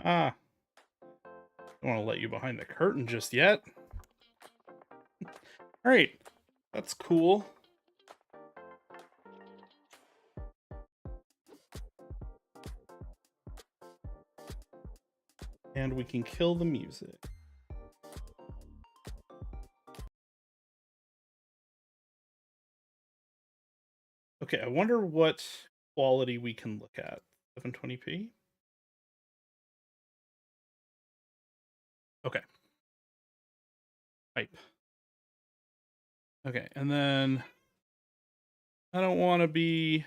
Ah. Don't want to let you behind the curtain just yet. Alright. That's cool. And we can kill the music. Okay, I wonder what quality we can look at. 720p? Okay. Type. Okay, and then I don't want to be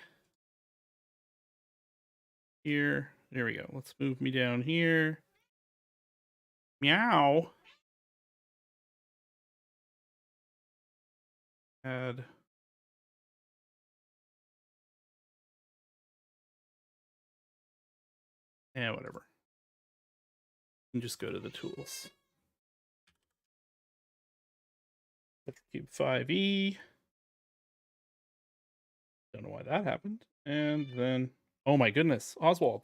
here. There we go. Let's move me down here. Meow. Add. Yeah, whatever. You can just go to the tools. Cube 5e. Don't know why that happened. And then, oh my goodness, Oswald.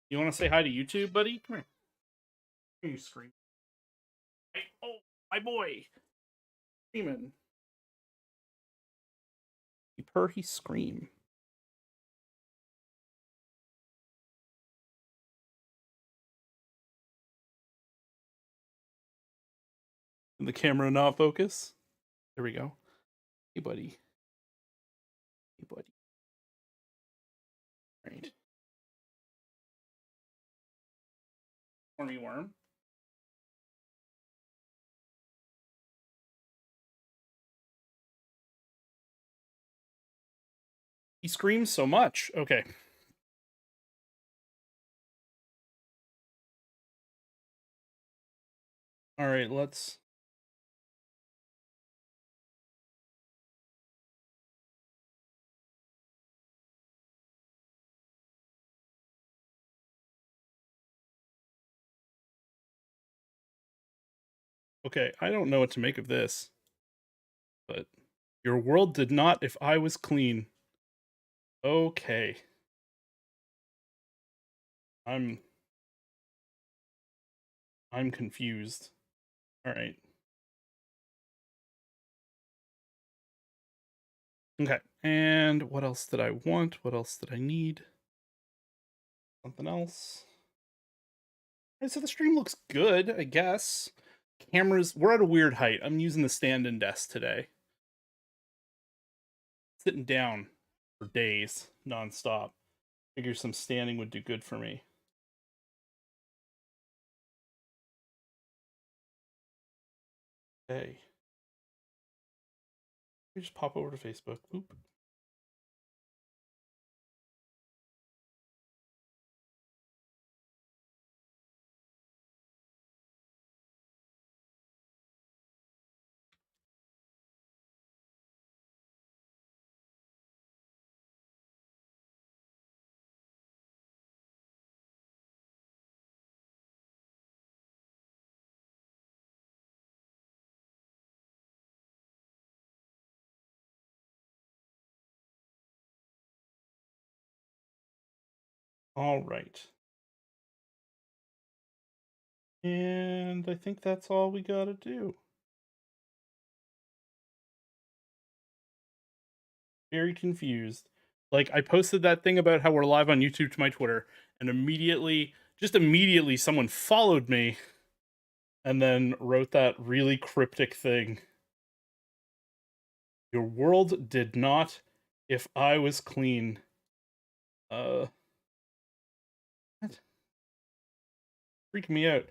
You want to say hi to YouTube, buddy? Come here. Can you scream? Hey, oh, my boy. Screaming. He purr, he scream. Did the camera not focus? There we go. Hey, buddy. Hey, buddy. Right. Horny worm. He screams so much. Okay. All right, let's... Okay, I don't know what to make of this. But your world did not if I was clean. Okay. I'm confused. All right. Okay. And what else did I want? What else did I need? Something else. All right, so the stream looks good, I guess. Cameras, we're at a weird height. I'm using the stand-in desk today. Sitting down for days, nonstop. Figure some standing would do good for me. Okay. We just pop over to Facebook. Oop. All right. And I think that's all we gotta do. Very confused. Like, I posted that thing about how we're live on YouTube to my Twitter, and immediately, just immediately, someone followed me and then wrote that really cryptic thing. Your world did not if I was clean. What? Freaking me out.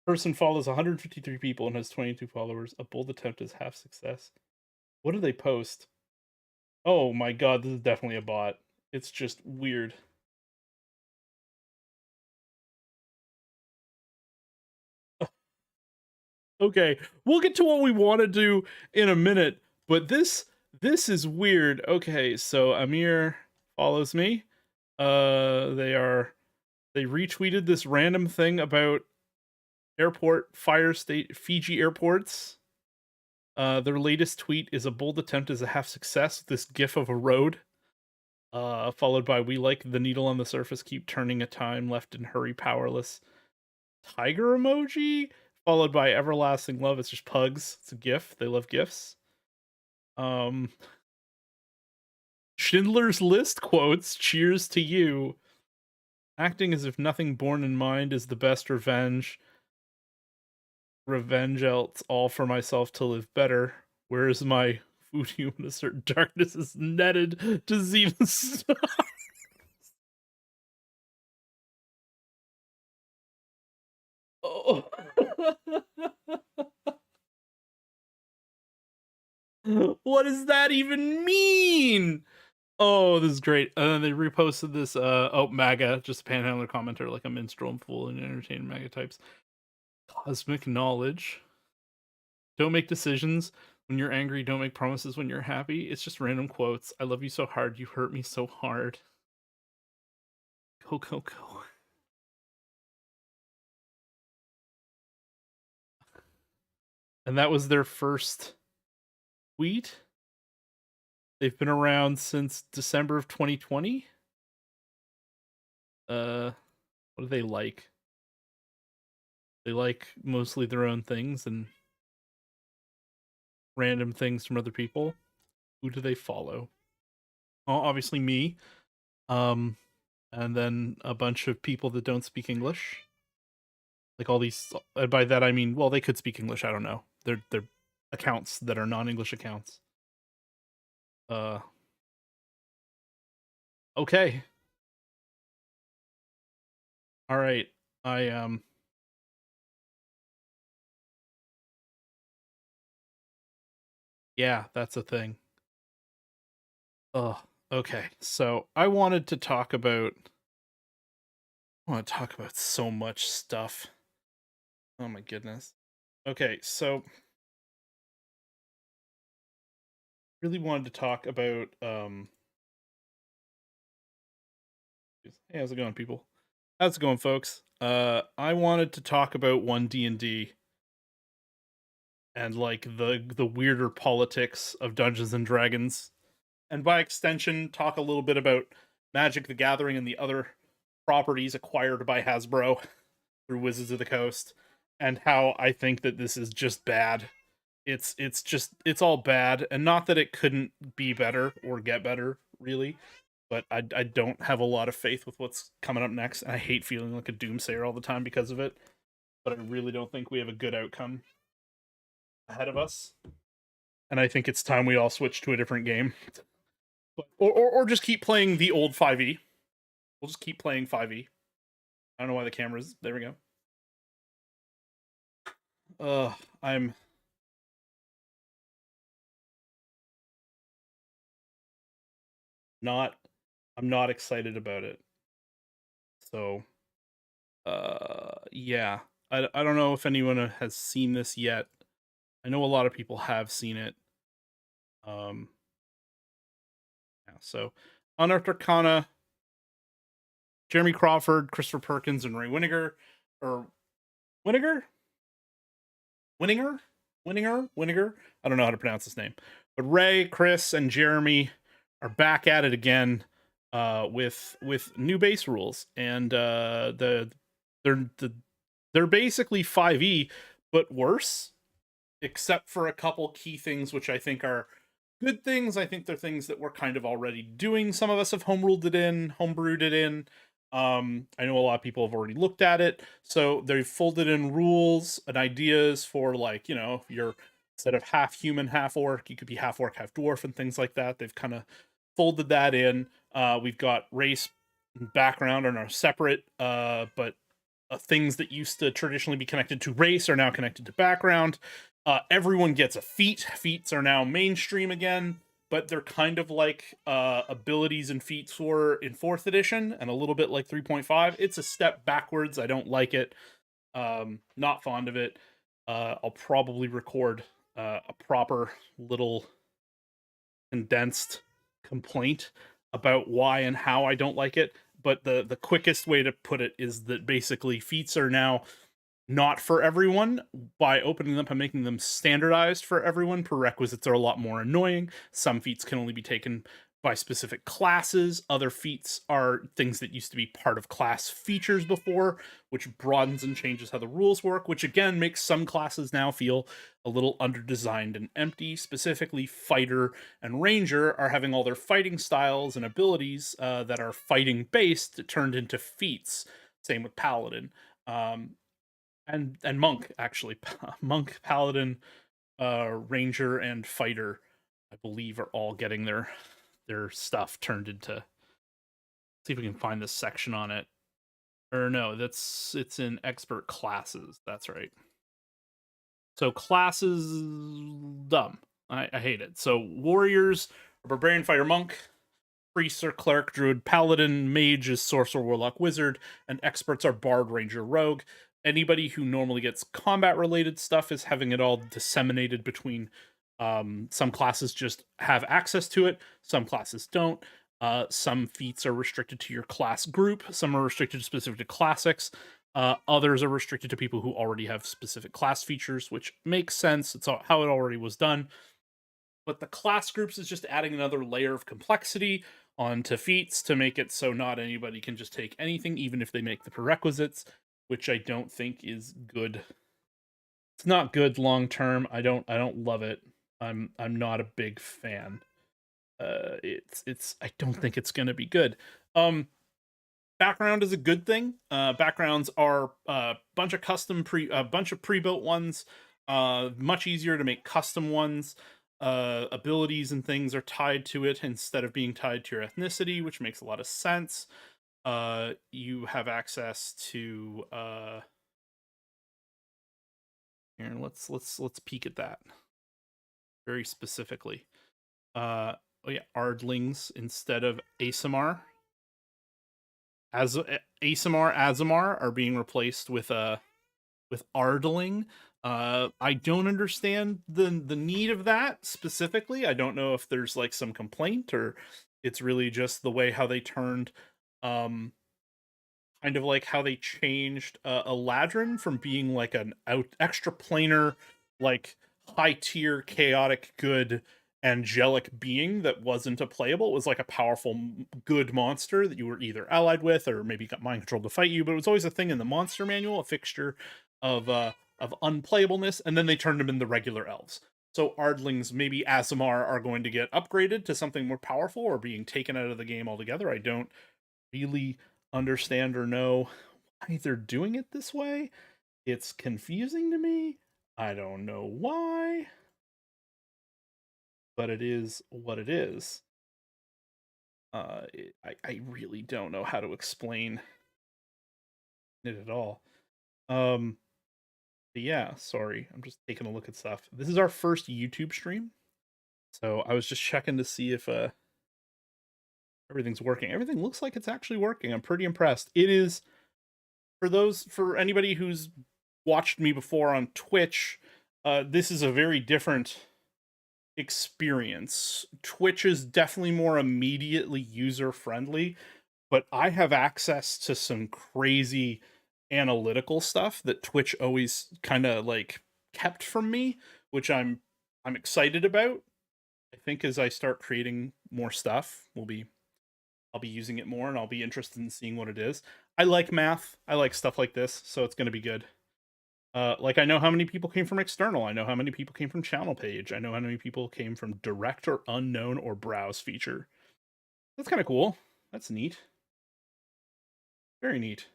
Person follows 153 people and has 22 followers. A bold attempt is half success. What do they post? Oh my god, this is definitely a bot. It's just weird. Okay, we'll get to what we want to do in a minute, but this is weird. Okay, so Amir follows me. They retweeted this random thing about airport fire state Fiji airports. Their latest tweet is a bold attempt is a half success. This gif of a road, followed by we like the needle on the surface keep turning a time left and hurry powerless. tiger emoji, followed by everlasting love. It's just pugs. It's a GIF. They love GIFs. Schindler's List quotes, cheers to you. Acting as if nothing borne in mind is the best revenge. Revenge else all for myself to live better. Where is my food you when a certain darkness is netted to see the stars? Oh. What does that even mean? Oh, this is great. And then they reposted this, MAGA, just a panhandler commenter, like a minstrel and fool and entertaining MAGA types. Cosmic knowledge. Don't make decisions when you're angry. Don't make promises when you're happy. It's just random quotes. I love you so hard. You hurt me so hard. Go, go, go. And that was their first tweet. They've been around since December of 2020. What do they like? They like mostly their own things and random things from other people. Who do they follow? Oh, obviously me. And then a bunch of people that don't speak English. Like all these, by that I mean, well, they could speak English. I don't know. They're accounts that are non-English accounts. Okay. All right. Yeah, that's a thing. Oh, okay. So I want to talk about so much stuff. Oh my goodness. Okay, so really wanted to talk about hey, how's it going, people? How's it going, folks? I wanted to talk about One D&D and like the weirder politics of Dungeons and Dragons, and by extension talk a little bit about Magic the Gathering and the other properties acquired by Hasbro through Wizards of the Coast, and how I think that this is just bad. It's all bad, and not that it couldn't be better or get better, really, but I don't have a lot of faith with what's coming up next, and I hate feeling like a doomsayer all the time because of it. But I really don't think we have a good outcome ahead of us, and I think it's time we all switch to a different game, or just keep playing the old 5e. We'll just keep playing 5e. I don't know why the camera's there. We go. I'm not excited about it. So yeah. I don't know if anyone has seen this yet. I know a lot of people have seen it. Yeah, so Unearthed Arcana, Jeremy Crawford, Christopher Perkins, and Ray Winninger, or Winninger? Winninger? I don't know how to pronounce his name. But Ray, Chris, and Jeremy are back at it again with new base rules, and they're basically 5e but worse, except for a couple key things which I think are good things. I think they're things that we're kind of already doing. Some of us have homebrewed it in. I know a lot of people have already looked at it, so they've folded in rules and ideas for, like, you know, your instead of half human, half orc, you could be half orc, half dwarf, and things like that. They've kind of folded that in. We've got race and background and are separate, but things that used to traditionally be connected to race are now connected to background. Everyone gets a feat. Feats are now mainstream again, but they're kind of like abilities and feats were in 4th edition, and a little bit like 3.5. It's a step backwards. I don't like it. Not fond of it. I'll probably record a proper little condensed complaint about why and how I don't like it. But the quickest way to put it is that basically feats are now not for everyone. By opening them up and making them standardized for everyone, prerequisites are a lot more annoying. Some feats can only be taken by specific classes. Other feats are things that used to be part of class features before, which broadens and changes how the rules work, which again makes some classes now feel a little underdesigned and empty. Specifically, Fighter and Ranger are having all their fighting styles and abilities that are fighting based turned into feats. Same with Paladin. And Monk, actually. Monk, Paladin, Ranger, and Fighter, I believe, are all getting their stuff turned into. See if we can find this section on it. Or no, it's in expert classes. That's right. So classes, dumb. I hate it. So warriors, barbarian, fighter, monk. Priests are cleric, druid, paladin. Mage is sorcerer, warlock, wizard, and experts are bard, ranger, rogue. Anybody who normally gets combat related stuff is having it all disseminated between. Some classes just have access to it, some classes don't. Some feats are restricted to your class group, some are restricted specific to classics. Others are restricted to people who already have specific class features, which makes sense. It's how it already was done. But the class groups is just adding another layer of complexity onto feats to make it so not anybody can just take anything, even if they make the prerequisites, which I don't think is good. It's not good long term. I don't love it. I'm not a big fan. It's I don't think it's gonna be good. Background is a good thing. Backgrounds are a bunch of pre-built ones. Much easier to make custom ones. Abilities and things are tied to it instead of being tied to your ethnicity, which makes a lot of sense. You have access to here. Let's peek at that very specifically. Oh yeah, Ardlings instead of Aasimar. As Azamar are being replaced with Ardling. I don't understand the need of that specifically. I don't know if there's like some complaint or it's really just the way how they turned kind of like how they changed Eladrin from being like an extra planar, like high tier chaotic good angelic being that wasn't a playable. It was like a powerful good monster that you were either allied with or maybe got mind controlled to fight you, but it was always a thing in the monster manual, a fixture of unplayableness, and then they turned them into regular elves. So Ardlings, maybe Aasimar, are going to get upgraded to something more powerful or being taken out of the game altogether. I don't really understand or know why they're doing it this way. It's confusing to me. I don't know why, but it is what it is. I really don't know how to explain it at all. But yeah, sorry, I'm just taking a look at stuff. This is our first YouTube stream, so I was just checking to see if everything's working. Everything looks like it's actually working. I'm pretty impressed. It is for anybody who's watched me before on Twitch. This is a very different experience. Twitch is definitely more immediately user friendly, but I have access to some crazy analytical stuff that Twitch always kind of like kept from me, which I'm excited about. I think as I start creating more stuff, I'll be using it more and I'll be interested in seeing what it is. I like math. I like stuff like this, so it's going to be good. Like I know how many people came from external. I know how many people came from channel page. I know how many people came from direct or unknown or browse feature. That's kind of cool. That's neat. Very neat.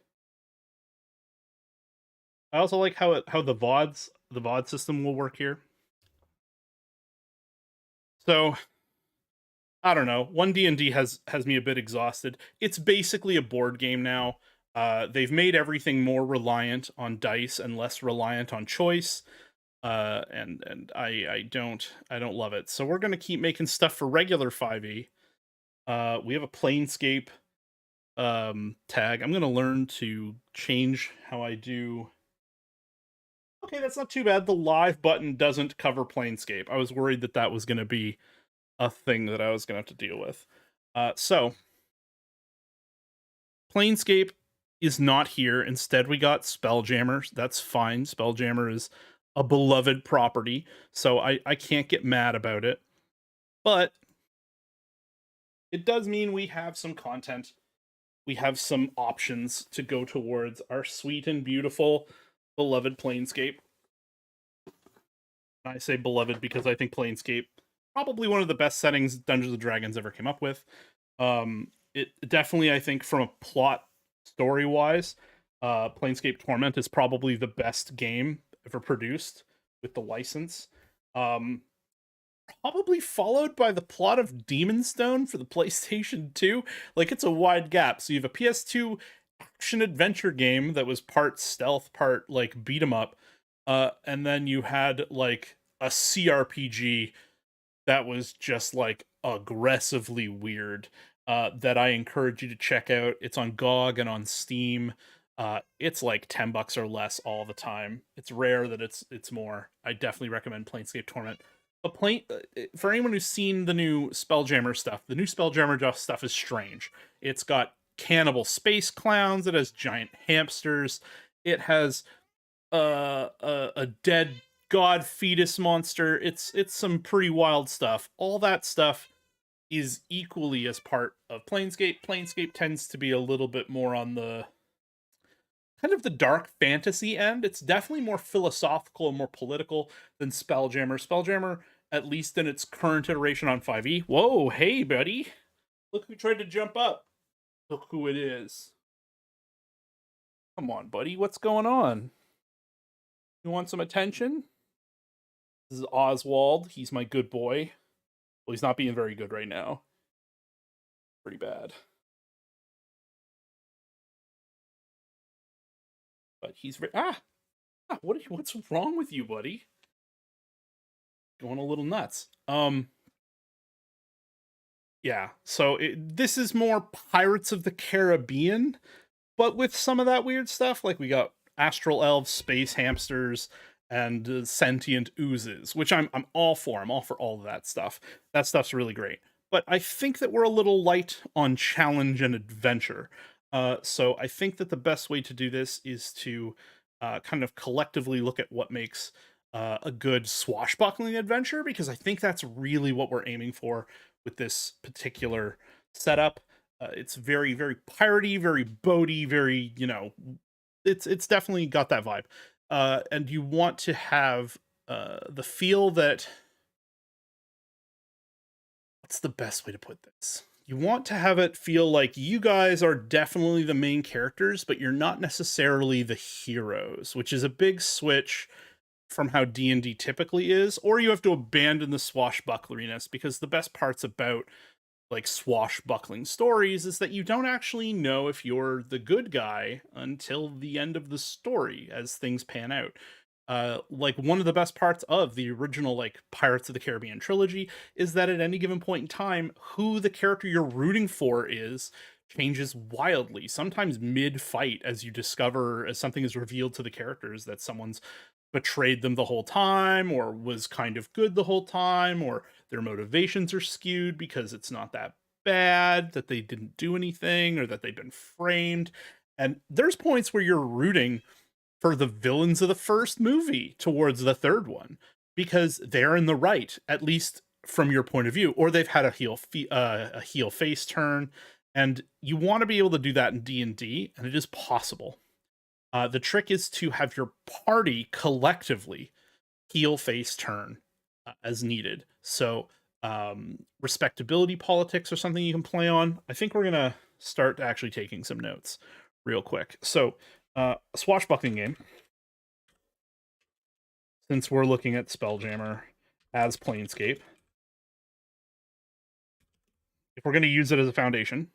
I also like how the VOD system will work here. So I don't know. One D&D has me a bit exhausted. It's basically a board game now. They've made everything more reliant on dice and less reliant on choice. And I don't love it. So we're gonna keep making stuff for regular 5e. We have a Planescape tag. I'm gonna learn to change how I do. Okay, that's not too bad. The live button doesn't cover Planescape. I was worried that was gonna be a thing that I was gonna have to deal with. So Planescape is not here. Instead, we got Spelljammer. That's fine. Spelljammer is a beloved property, so I can't get mad about it. But it does mean we have some content. We have some options to go towards our sweet and beautiful, beloved Planescape. I say beloved because I think Planescape, probably one of the best settings Dungeons & Dragons ever came up with. It definitely, I think, from a plot story-wise, Planescape Torment is probably the best game ever produced with the license. Probably followed by the plot of Demon Stone for the PlayStation 2. Like, it's a wide gap. So you have a PS2 action-adventure game that was part stealth, part, like, beat-em-up. And then you had, like, a CRPG that was just, like, aggressively weird, that I encourage you to check out. It's on GOG and on Steam. It's like $10 or less all the time. It's rare that it's more. I definitely recommend Planescape Torment. For anyone who's seen the new Spelljammer stuff, the new Spelljammer stuff is strange. It's got cannibal space clowns. It has giant hamsters. It has a dead god fetus monster. It's some pretty wild stuff. All that stuff is equally as part of Planescape. Planescape tends to be a little bit more on the kind of the dark fantasy end. It's definitely more philosophical and more political than Spelljammer. Spelljammer, at least in its current iteration on 5e. Whoa, hey, buddy. Look who tried to jump up. Look who it is. Come on, buddy. What's going on? You want some attention? This is Oswald. He's my good boy. Well, he's not being very good right now. Pretty bad. But he's very... what's wrong with you, buddy? Going a little nuts. Yeah, so this is more Pirates of the Caribbean, but with some of that weird stuff. Like, we got astral elves, space hamsters, and sentient oozes, which I'm all for. I'm all for all of that stuff. That stuff's really great. But I think that we're a little light on challenge and adventure. So I think that the best way to do this is to kind of collectively look at what makes a good swashbuckling adventure, because I think that's really what we're aiming for with this particular setup. It's very, very piratey, very boaty, very, it's definitely got that vibe. And you want to have the feel that... What's the best way to put this? You want to have it feel like you guys are definitely the main characters, but you're not necessarily the heroes, which is a big switch from how D&D typically is. Or you have to abandon the swashbuckleriness, because the best parts about like swashbuckling stories is that you don't actually know if you're the good guy until the end of the story as things pan out. Like, one of the best parts of the original like Pirates of the Caribbean trilogy is that at any given point in time, who the character you're rooting for is changes wildly, sometimes mid-fight, as you discover, as something is revealed to the characters, that someone's betrayed them the whole time, or was kind of good the whole time, or their motivations are skewed because it's not that bad, that they didn't do anything, or that they've been framed. And there's points where you're rooting for the villains of the first movie towards the third one, because they're in the right, at least from your point of view, or they've had a heel face turn, and you want to be able to do that in D&D, and it is possible. The trick is to have your party collectively heel face turn as needed. So respectability politics or something you can play on. I think we're gonna start actually taking some notes real quick. So a swashbuckling game, since we're looking at Spelljammer as Planescape, if we're going to use it as a foundation,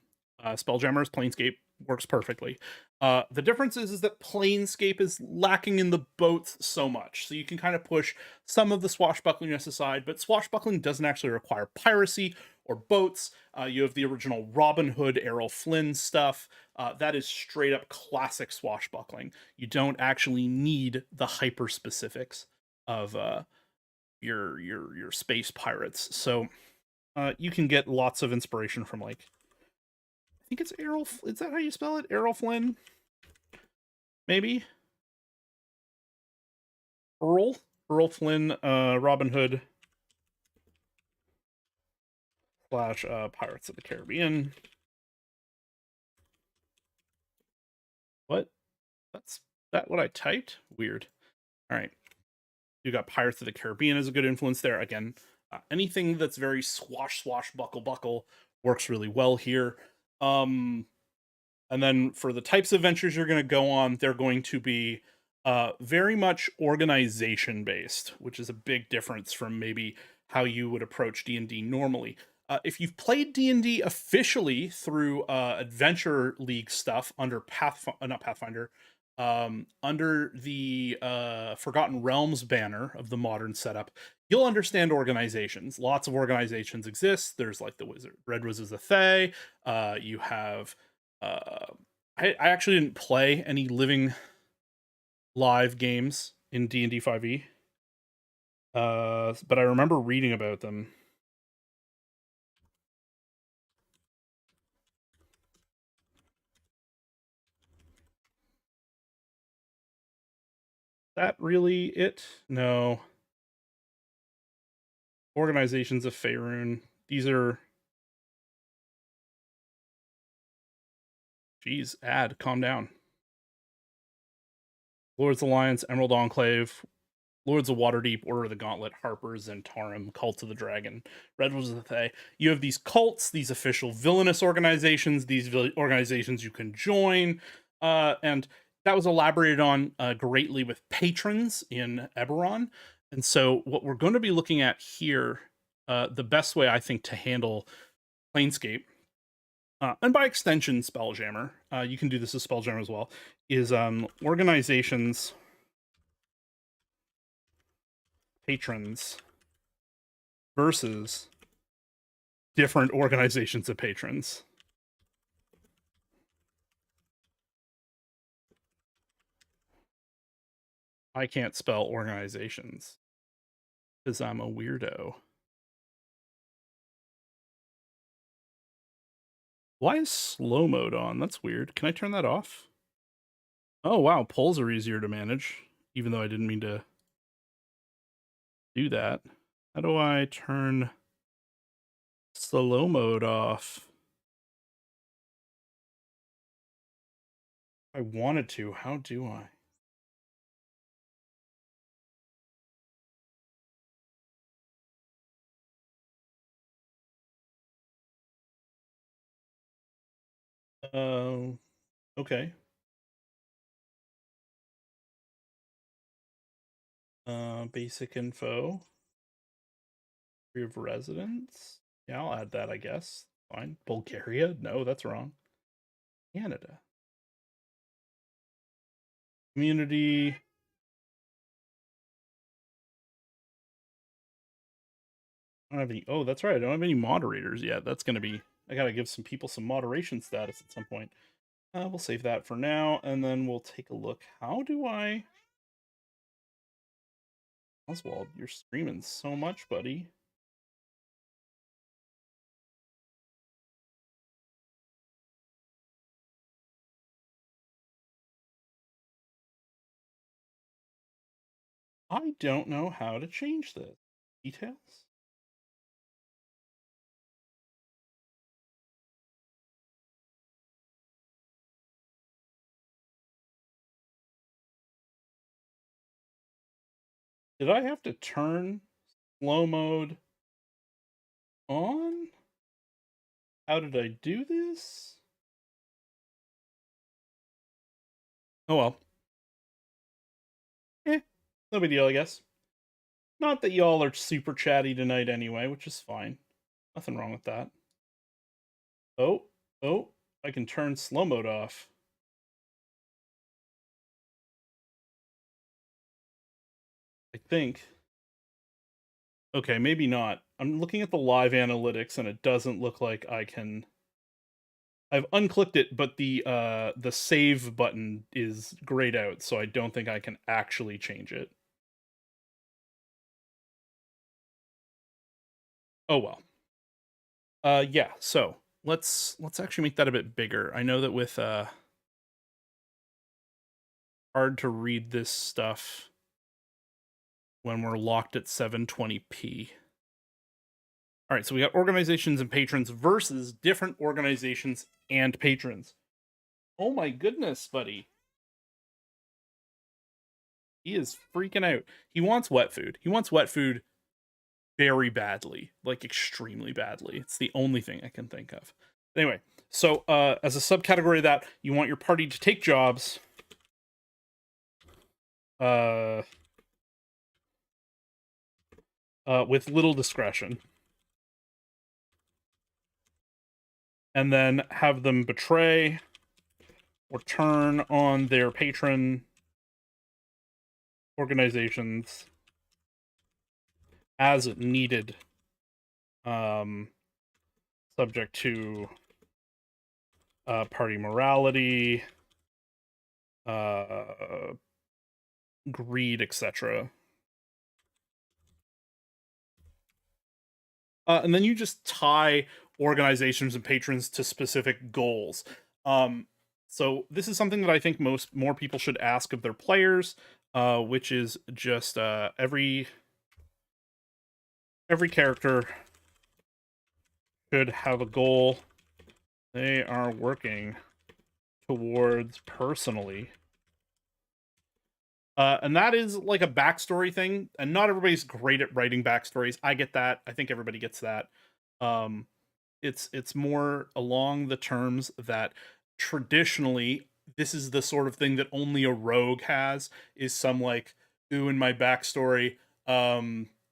Spelljammer as Planescape works perfectly. The difference is that Planescape is lacking in the boats so much, so you can kind of push some of the swashbuckliness aside, but swashbuckling doesn't actually require piracy or boats. You have the original Robin Hood, Errol Flynn stuff. That is straight up classic swashbuckling. You don't actually need the hyper specifics of your space pirates. So you can get lots of inspiration from, like, I think it's Errol. Is that how you spell it? Errol Flynn? Maybe? Earl Flynn, Robin Hood. / Pirates of the Caribbean. What? That's that what I typed? Weird. All right. You got Pirates of the Caribbean as a good influence there. Again, anything that's very buckle works really well here. And then for the types of ventures you're going to go on, they're going to be very much organization based, which is a big difference from maybe how you would approach D&D normally. If you've played D&D officially through Adventure League stuff under not Pathfinder, under the Forgotten Realms banner of the modern setup, you'll understand organizations. Lots of organizations exist. There's like the Red Wizards of Thay. You have I actually didn't play any living live games in D&D 5e, but I remember reading about them. That really it? No. Organizations of Faerun. These are... Jeez, calm down. Lords Alliance, Emerald Enclave, Lords of Waterdeep, Order of the Gauntlet, Harpers, and Tarim, Cult of the Dragon, Red Wizards of the Thay. You have these cults, these official villainous organizations, these organizations you can join, and that was elaborated on greatly with patrons in Eberron. And so what we're going to be looking at here, the best way I think to handle Planescape, and by extension Spelljammer, you can do this as Spelljammer as well, is organizations, patrons versus different organizations of patrons. I can't spell organizations because I'm a weirdo. Why is slow mode on? That's weird. Can I turn that off? Oh, wow. Polls are easier to manage, even though I didn't mean to do that. How do I turn slow mode off? I wanted to. How do I? Okay. Basic info. Degree of residence. Yeah, I'll add that, I guess. Fine. Bulgaria? No, that's wrong. Canada. Community. I don't have any. Oh, that's right. I don't have any moderators yet. That's going to be. I got to give some people some moderation status at some point. We'll save that for now, and then we'll take a look. How do I. Oswald, you're streaming so much, buddy. I don't know how to change this. Details? Did I have to turn slow mode on? How did I do this? Oh well. No big deal, I guess. Not that y'all are super chatty tonight anyway, which is fine. Nothing wrong with that. Oh, I can turn slow mode off. I think. Okay, maybe not. I'm looking at the live analytics and it doesn't look like I can. I've unclicked it, but the save button is grayed out, so I don't think I can actually change it. Oh well. Yeah, so let's actually make that a bit bigger. I know that with hard to read this stuff when we're locked at 720p. All right, so we got organizations and patrons versus different organizations and patrons. Oh my goodness, buddy. He is freaking out. He wants wet food. He wants wet food very badly, like extremely badly. It's the only thing I can think of. Anyway, so as a subcategory of that, you want your party to take jobs with little discretion, and then have them betray or turn on their patron organizations as needed, subject to party morality, greed, etc. And then you just tie organizations and patrons to specific goals. So this is something that I think more people should ask of their players, which is just every character should have a goal they are working towards personally. And that is like a backstory thing, and not everybody's great at writing backstories. I get that. I think everybody gets that. It's more along the terms that traditionally this is the sort of thing that only a rogue has, is some like, ooh, in my backstory,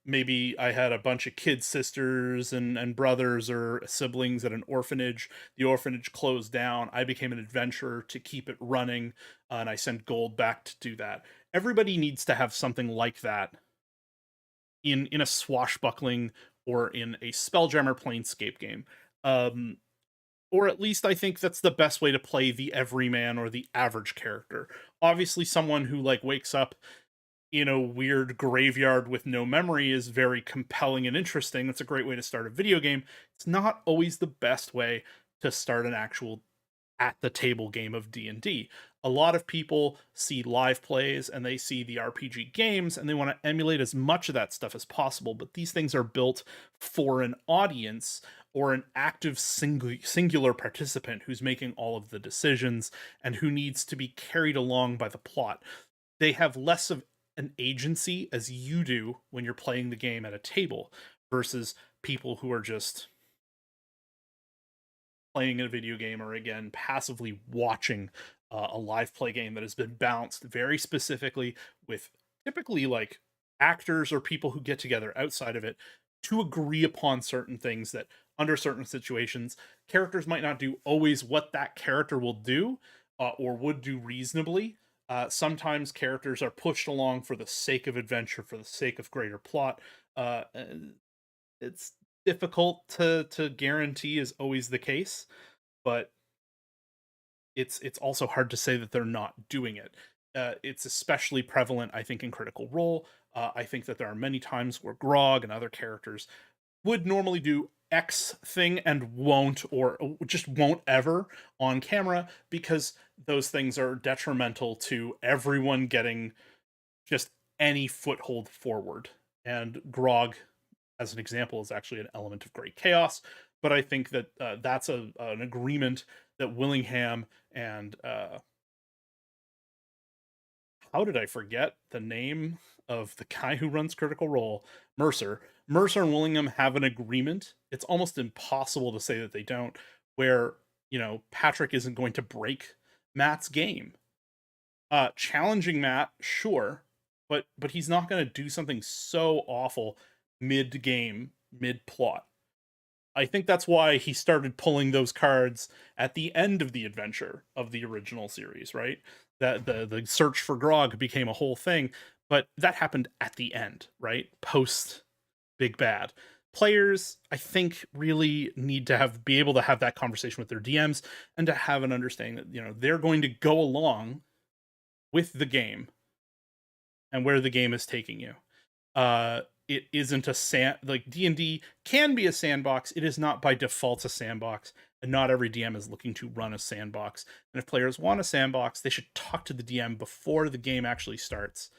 maybe I had a bunch of kid sisters and brothers or siblings at an orphanage. The orphanage closed down. I became an adventurer to keep it running, and I sent gold back to do that. Everybody needs to have something like that in a swashbuckling or in a Spelljammer Planescape game. Or at least I think that's the best way to play the everyman or the average character. Obviously, someone who like wakes up in a weird graveyard with no memory is very compelling and interesting. It's a great way to start a video game. It's not always the best way to start an actual at the table game of D&D. A lot of people see live plays and they see the RPG games and they want to emulate as much of that stuff as possible, but these things are built for an audience or an active singular participant who's making all of the decisions and who needs to be carried along by the plot. They have less of an agency as you do when you're playing the game at a table versus people who are just playing a video game or again passively watching a live play game that has been balanced very specifically with typically like actors or people who get together outside of it to agree upon certain things that under certain situations characters might not do always what that character will do or would do reasonably. Sometimes characters are pushed along for the sake of adventure, for the sake of greater plot. It's difficult to guarantee is always the case, but it's also hard to say that they're not doing it. It's especially prevalent, I think, in Critical Role. I think that there are many times where Grog and other characters would normally do X thing and won't, or just won't ever on camera because those things are detrimental to everyone getting just any foothold forward. And Grog, as an example, is actually an element of great chaos. But I think that that's an agreement that Willingham and how did I forget the name of the guy who runs Critical Role? Mercer. Mercer and Willingham have an agreement. It's almost impossible to say that they don't, where, you know, Patrick isn't going to break Matt's game. Challenging Matt, sure, but he's not going to do something so awful mid-game, mid-plot. I think that's why he started pulling those cards at the end of the adventure of the original series, right? That the search for Grog became a whole thing, but that happened at the end, right? Post Big Bad. Players, I think, really need to be able to have that conversation with their DMs and to have an understanding that, you know, they're going to go along with the game and where the game is taking you. It isn't a like D&D can be a sandbox. It is not by default a sandbox, and not every DM is looking to run a sandbox. And if players want a sandbox, they should talk to the DM before the game actually starts,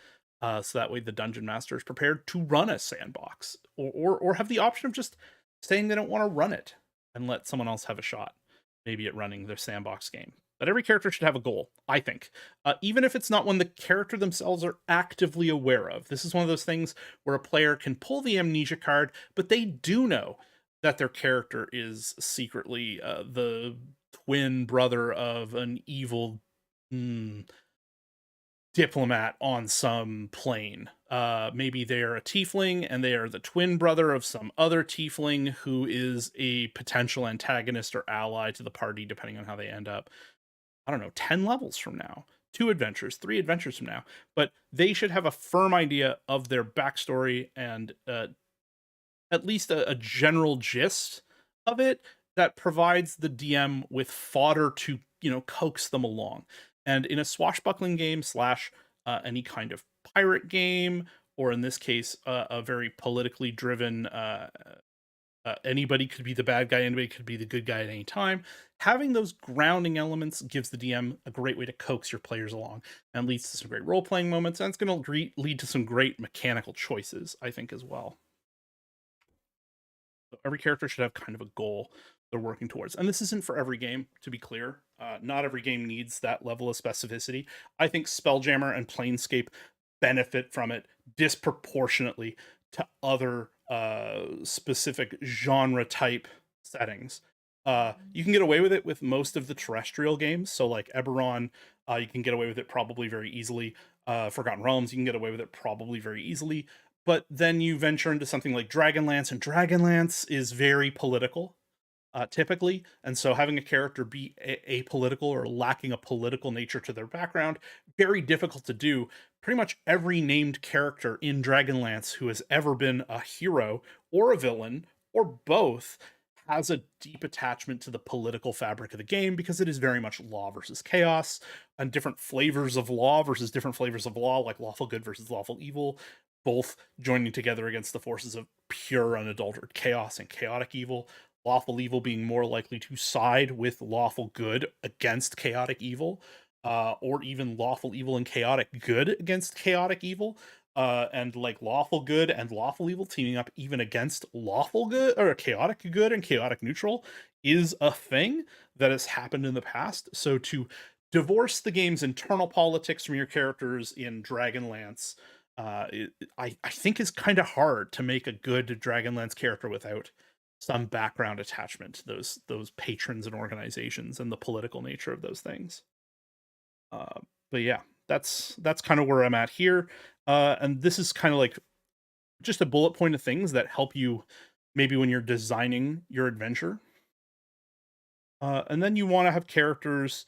so that way the dungeon master is prepared to run a sandbox, or have the option of just saying they don't want to run it and let someone else have a shot, maybe at running their sandbox game. But every character should have a goal, I think, even if it's not one the character themselves are actively aware of. This is one of those things where a player can pull the amnesia card, but they do know that their character is secretly the twin brother of an evil diplomat on some plane. Maybe they're a tiefling and they are the twin brother of some other tiefling who is a potential antagonist or ally to the party, depending on how they end up. I don't know, 10 levels from now, 2 adventures, 3 adventures from now. But they should have a firm idea of their backstory and at least a general gist of it that provides the DM with fodder to, coax them along. And in a swashbuckling game slash any kind of pirate game, or in this case, a very politically driven, anybody could be the bad guy, anybody could be the good guy at any time. Having those grounding elements gives the DM a great way to coax your players along and leads to some great role playing moments. And it's going to lead to some great mechanical choices, I think, as well. So every character should have kind of a goal they're working towards. And this isn't for every game, to be clear. Not every game needs that level of specificity. I think Spelljammer and Planescape benefit from it disproportionately to other specific genre type settings. You can get away with it with most of the terrestrial games. So like Eberron, you can get away with it probably very easily. Forgotten Realms, you can get away with it probably very easily. But then you venture into something like Dragonlance, and Dragonlance is very political, typically. And so having a character be apolitical or lacking a political nature to their background, very difficult to do. Pretty much every named character in Dragonlance who has ever been a hero or a villain or both has a deep attachment to the political fabric of the game because it is very much law versus chaos and different flavors of law versus different flavors of law, like lawful good versus lawful evil, both joining together against the forces of pure unadulterated chaos and chaotic evil. Lawful evil being more likely to side with lawful good against chaotic evil, or even lawful evil and chaotic good against chaotic evil. And like lawful good and lawful evil teaming up even against lawful good or chaotic good and chaotic neutral is a thing that has happened in the past. So to divorce the game's internal politics from your characters in Dragonlance, I think is kind of hard to make a good Dragonlance character without some background attachment to those patrons and organizations and the political nature of those things. But yeah, that's kind of where I'm at here. And this is kind of like just a bullet point of things that help you maybe when you're designing your adventure. And then you want to have characters,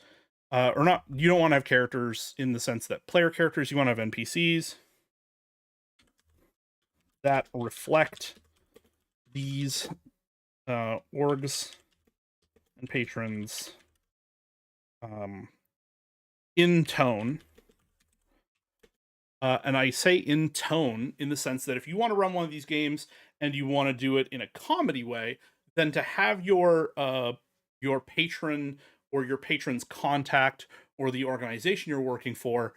or not, you don't want to have characters in the sense that player characters, you want to have NPCs that reflect these orgs and patrons in tone. And I say in tone in the sense that if you want to run one of these games and you want to do it in a comedy way, then to have your patron or your patron's contact or the organization you're working for,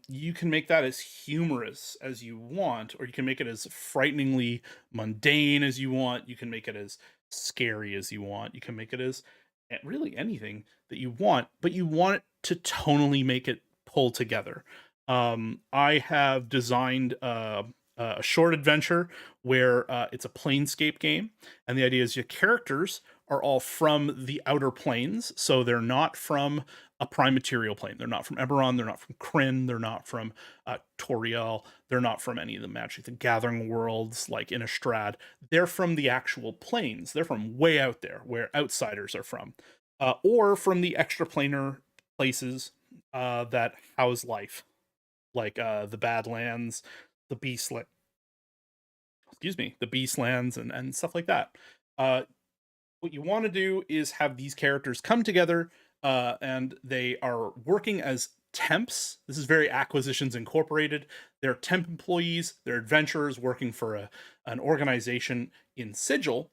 you can make that as humorous as you want, or you can make it as frighteningly mundane as you want. You can make it as scary as you want. You can make it as really anything that you want, but you want it to tonally make it pull together. I have designed a short adventure where it's a Planescape game, and the idea is your characters are all from the outer planes, so they're not from a prime material plane. They're not from Eberron, they're not from Kryn, they're not from Toriel, they're not from any of the Magic the Gathering worlds like Innistrad. They're from the actual planes. They're from way out there, where outsiders are from, or from the extraplanar places that house life, like the Badlands, the Beastland, the Beastlands, and stuff like that. What you want to do is have these characters come together, and they are working as temps. This is very Acquisitions Incorporated. They're temp employees, they're adventurers working for an organization in Sigil,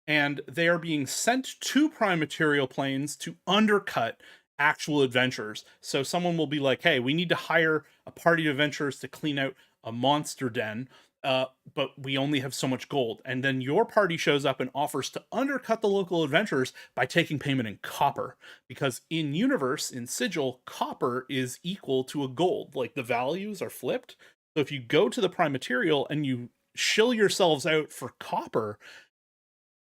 and they are being sent to prime material planes to undercut actual adventurers. So someone will be like, hey, we need to hire a party of adventurers to clean out a monster den. but we only have so much gold. And then your party shows up and offers to undercut the local adventurers by taking payment in copper. Because in universe, in Sigil, copper is equal to a gold. Like the values are flipped. So if you go to the prime material and you shill yourselves out for copper,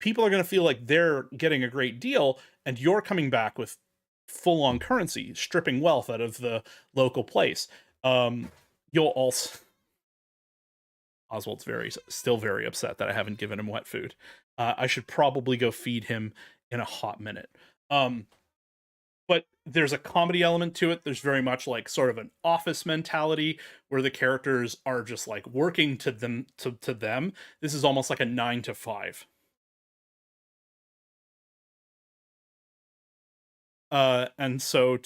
people are going to feel like they're getting a great deal, and you're coming back with full on currency, stripping wealth out of the local place. You'll also Oswald's still very upset that I haven't given him wet food. I should probably go feed him in a hot minute. But there's a comedy element to it. There's very much like sort of an office mentality where the characters are just like working to them. This is almost like a 9 to 5. And so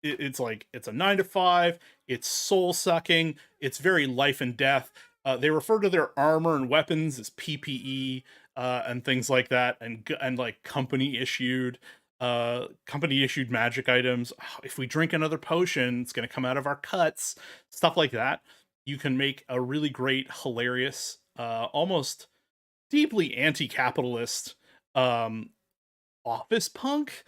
it's like it's a 9 to 5. It's soul sucking. It's very life and death. They refer to their armor and weapons as PPE and things like that, and like company issued magic items. If we drink another potion, it's going to come out of our cuts. Stuff like that. You can make a really great, hilarious, almost deeply anti-capitalist office punk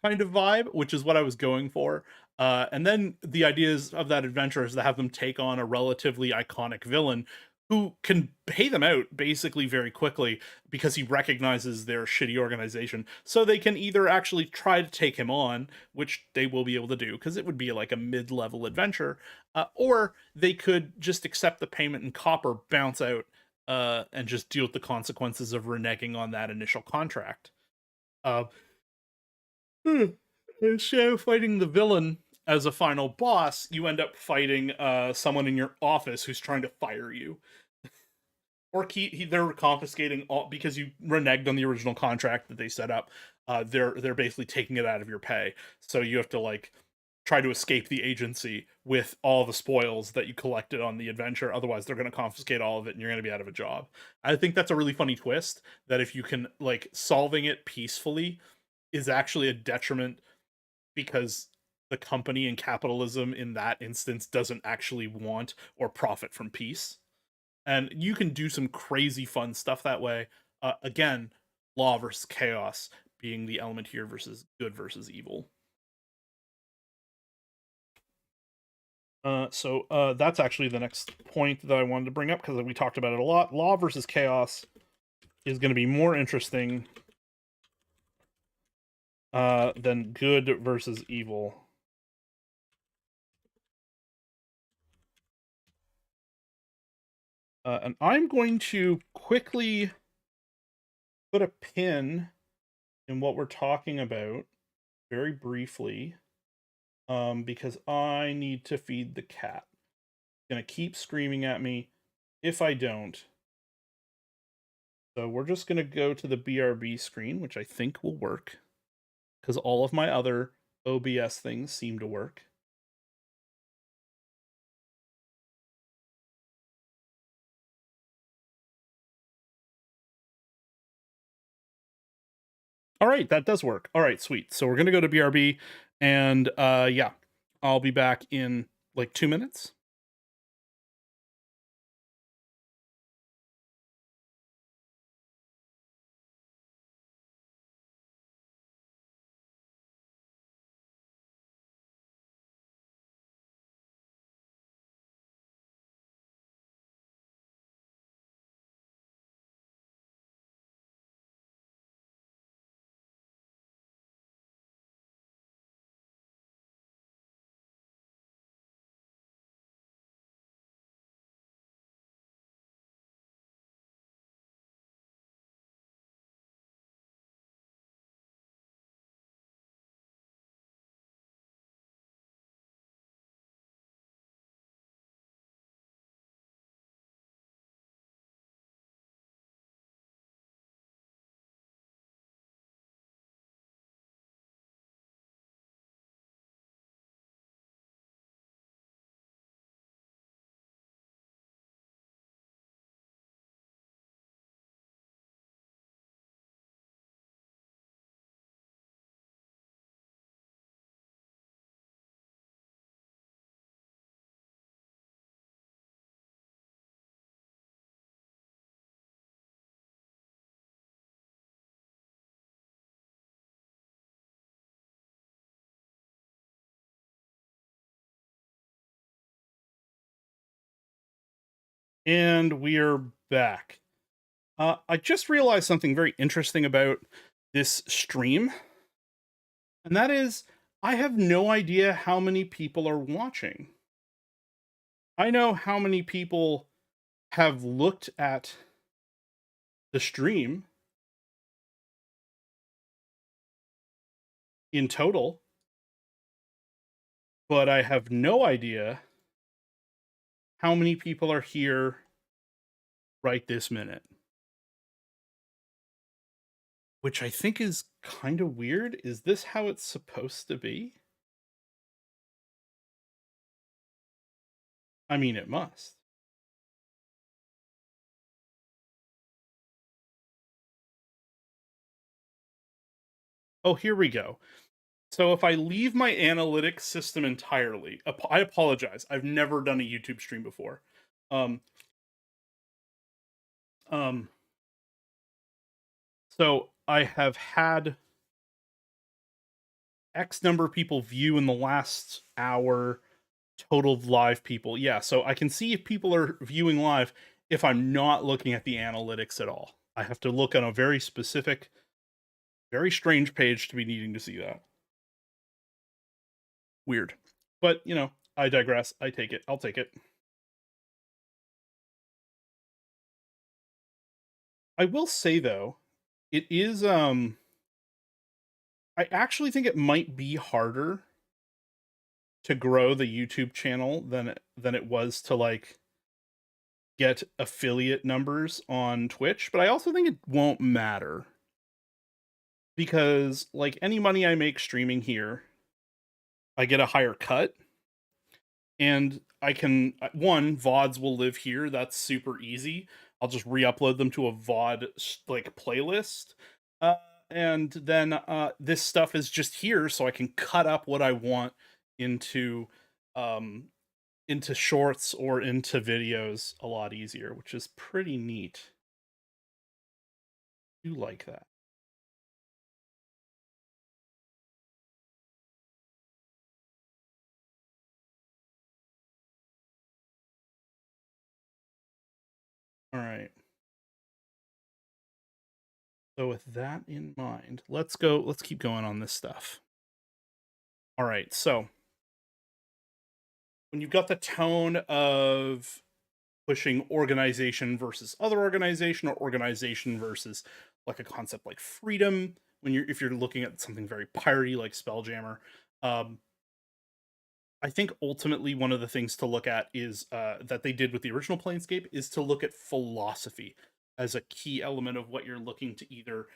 kind of vibe, which is what I was going for. And then the ideas of that adventure is to have them take on a relatively iconic villain who can pay them out basically very quickly because he recognizes their shitty organization. So they can either actually try to take him on, which they will be able to do because it would be like a mid-level adventure, or they could just accept the payment in copper, bounce out, and just deal with the consequences of reneging on that initial contract. Instead of fighting the villain as a final boss, you end up fighting someone in your office who's trying to fire you. Or they're confiscating all because you reneged on the original contract that they set up. They're basically taking it out of your pay, so you have to like try to escape the agency with all the spoils that you collected on the adventure. Otherwise, they're going to confiscate all of it, and you're going to be out of a job. I think that's a really funny twist. That if you can like solving it peacefully is actually a detriment because the company and capitalism in that instance doesn't actually want or profit from peace. And you can do some crazy fun stuff that way. Again, law versus chaos being the element here versus good versus evil. So that's actually the next point that I wanted to bring up because we talked about it a lot. Law versus chaos is going to be more interesting than good versus evil. And I'm going to quickly put a pin in what we're talking about very briefly, because I need to feed the cat. It's gonna keep screaming at me if I don't. So we're just gonna go to the BRB screen, which I think will work, because all of my other OBS things seem to work. All right, that does work. All right, sweet. So we're gonna go to BRB, and yeah, I'll be back in like 2 minutes. And we're back. I just realized something very interesting about this stream, and that is I have no idea how many people are watching. I know how many people have looked at the stream in total, but I have no idea how many people are here right this minute. Which I think is kind of weird. Is this how it's supposed to be? I mean, it must. Oh, here we go. So if I leave my analytics system entirely, I apologize. I've never done a YouTube stream before. Um, um, so I have had X number of people view in the last hour, total of live people. Yeah, so I can see if people are viewing live if I'm not looking at the analytics at all. I have to look on a very specific, very strange page to be needing to see that. Weird. But, you know, I digress. I take it. I'll take it. I will say though, it is I actually think it might be harder to grow the YouTube channel than it was to like get affiliate numbers on Twitch, but I also think it won't matter because like any money I make streaming here, I get a higher cut, and I can VODs will live here. That's super easy. I'll just re-upload them to a VOD like playlist. Uh, and then this stuff is just here so I can cut up what I want into um into shorts or into videos a lot easier, which is pretty neat. You like that. All right. So with that in mind, let's keep going on this stuff. All right. So when you've got the tone of pushing organization versus other organization, or organization versus like a concept like freedom, when you're if you're looking at something very piratey like Spelljammer, um, I think ultimately one of the things to look at is that they did with the original Planescape is to look at philosophy as a key element of what you're looking to either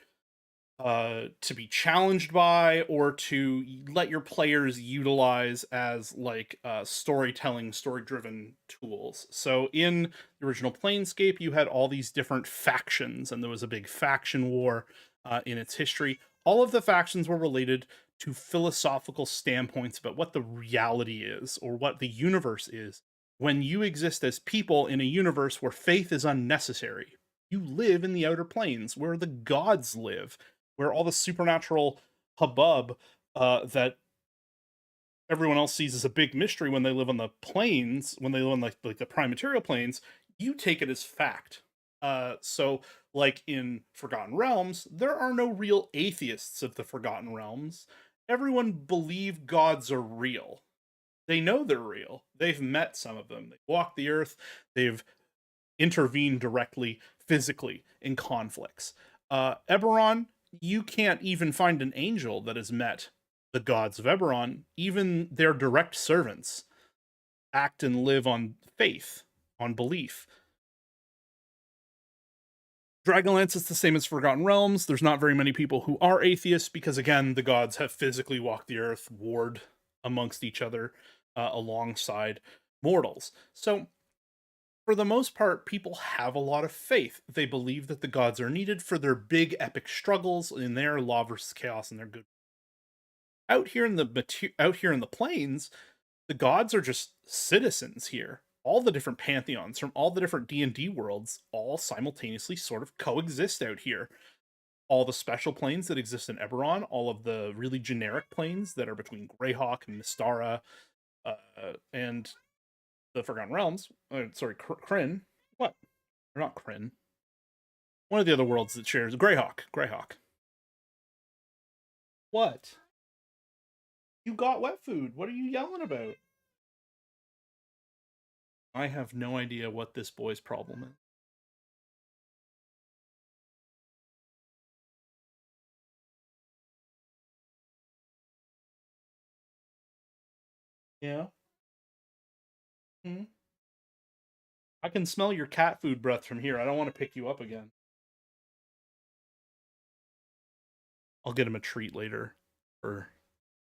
to be challenged by or to let your players utilize as like storytelling, story driven tools. So in the original Planescape you had all these different factions, and there was a big faction war in its history. All of the factions were related to philosophical standpoints about what the reality is or what the universe is when you exist as people in a universe where faith is unnecessary. You live in the outer planes where the gods live, where all the supernatural hubbub that everyone else sees as a big mystery when they live on the planes, when they live on like the prime material planes, you take it as fact. So like in Forgotten Realms, there are no real atheists of the Forgotten Realms. Everyone believe gods are real. They know they're real. They've met some of them. They walk the earth. They've intervened directly, physically in conflicts. Eberron, you can't even find an angel that has met the gods of Eberron. Even their direct servants act and live on faith, on belief. Dragonlance is the same as Forgotten Realms. There's not very many people who are atheists because, again, the gods have physically walked the earth, warred amongst each other alongside mortals. So for the most part, people have a lot of faith. They believe that the gods are needed for their big epic struggles in their law versus chaos and their good. Out here in the plains, the gods are just citizens here. All the different pantheons from all the different D&D worlds all simultaneously sort of coexist out here. All the special planes that exist in Eberron, all of the really generic planes that are between Greyhawk and Mystara, and the Forgotten Realms, Krynn, What? They're not Kryn. One of the other worlds that shares Greyhawk. Greyhawk. What? You got wet food. What are you yelling about? I have no idea what this boy's problem is. Yeah. Hmm. I can smell your cat food breath from here. I don't want to pick you up again. I'll get him a treat later for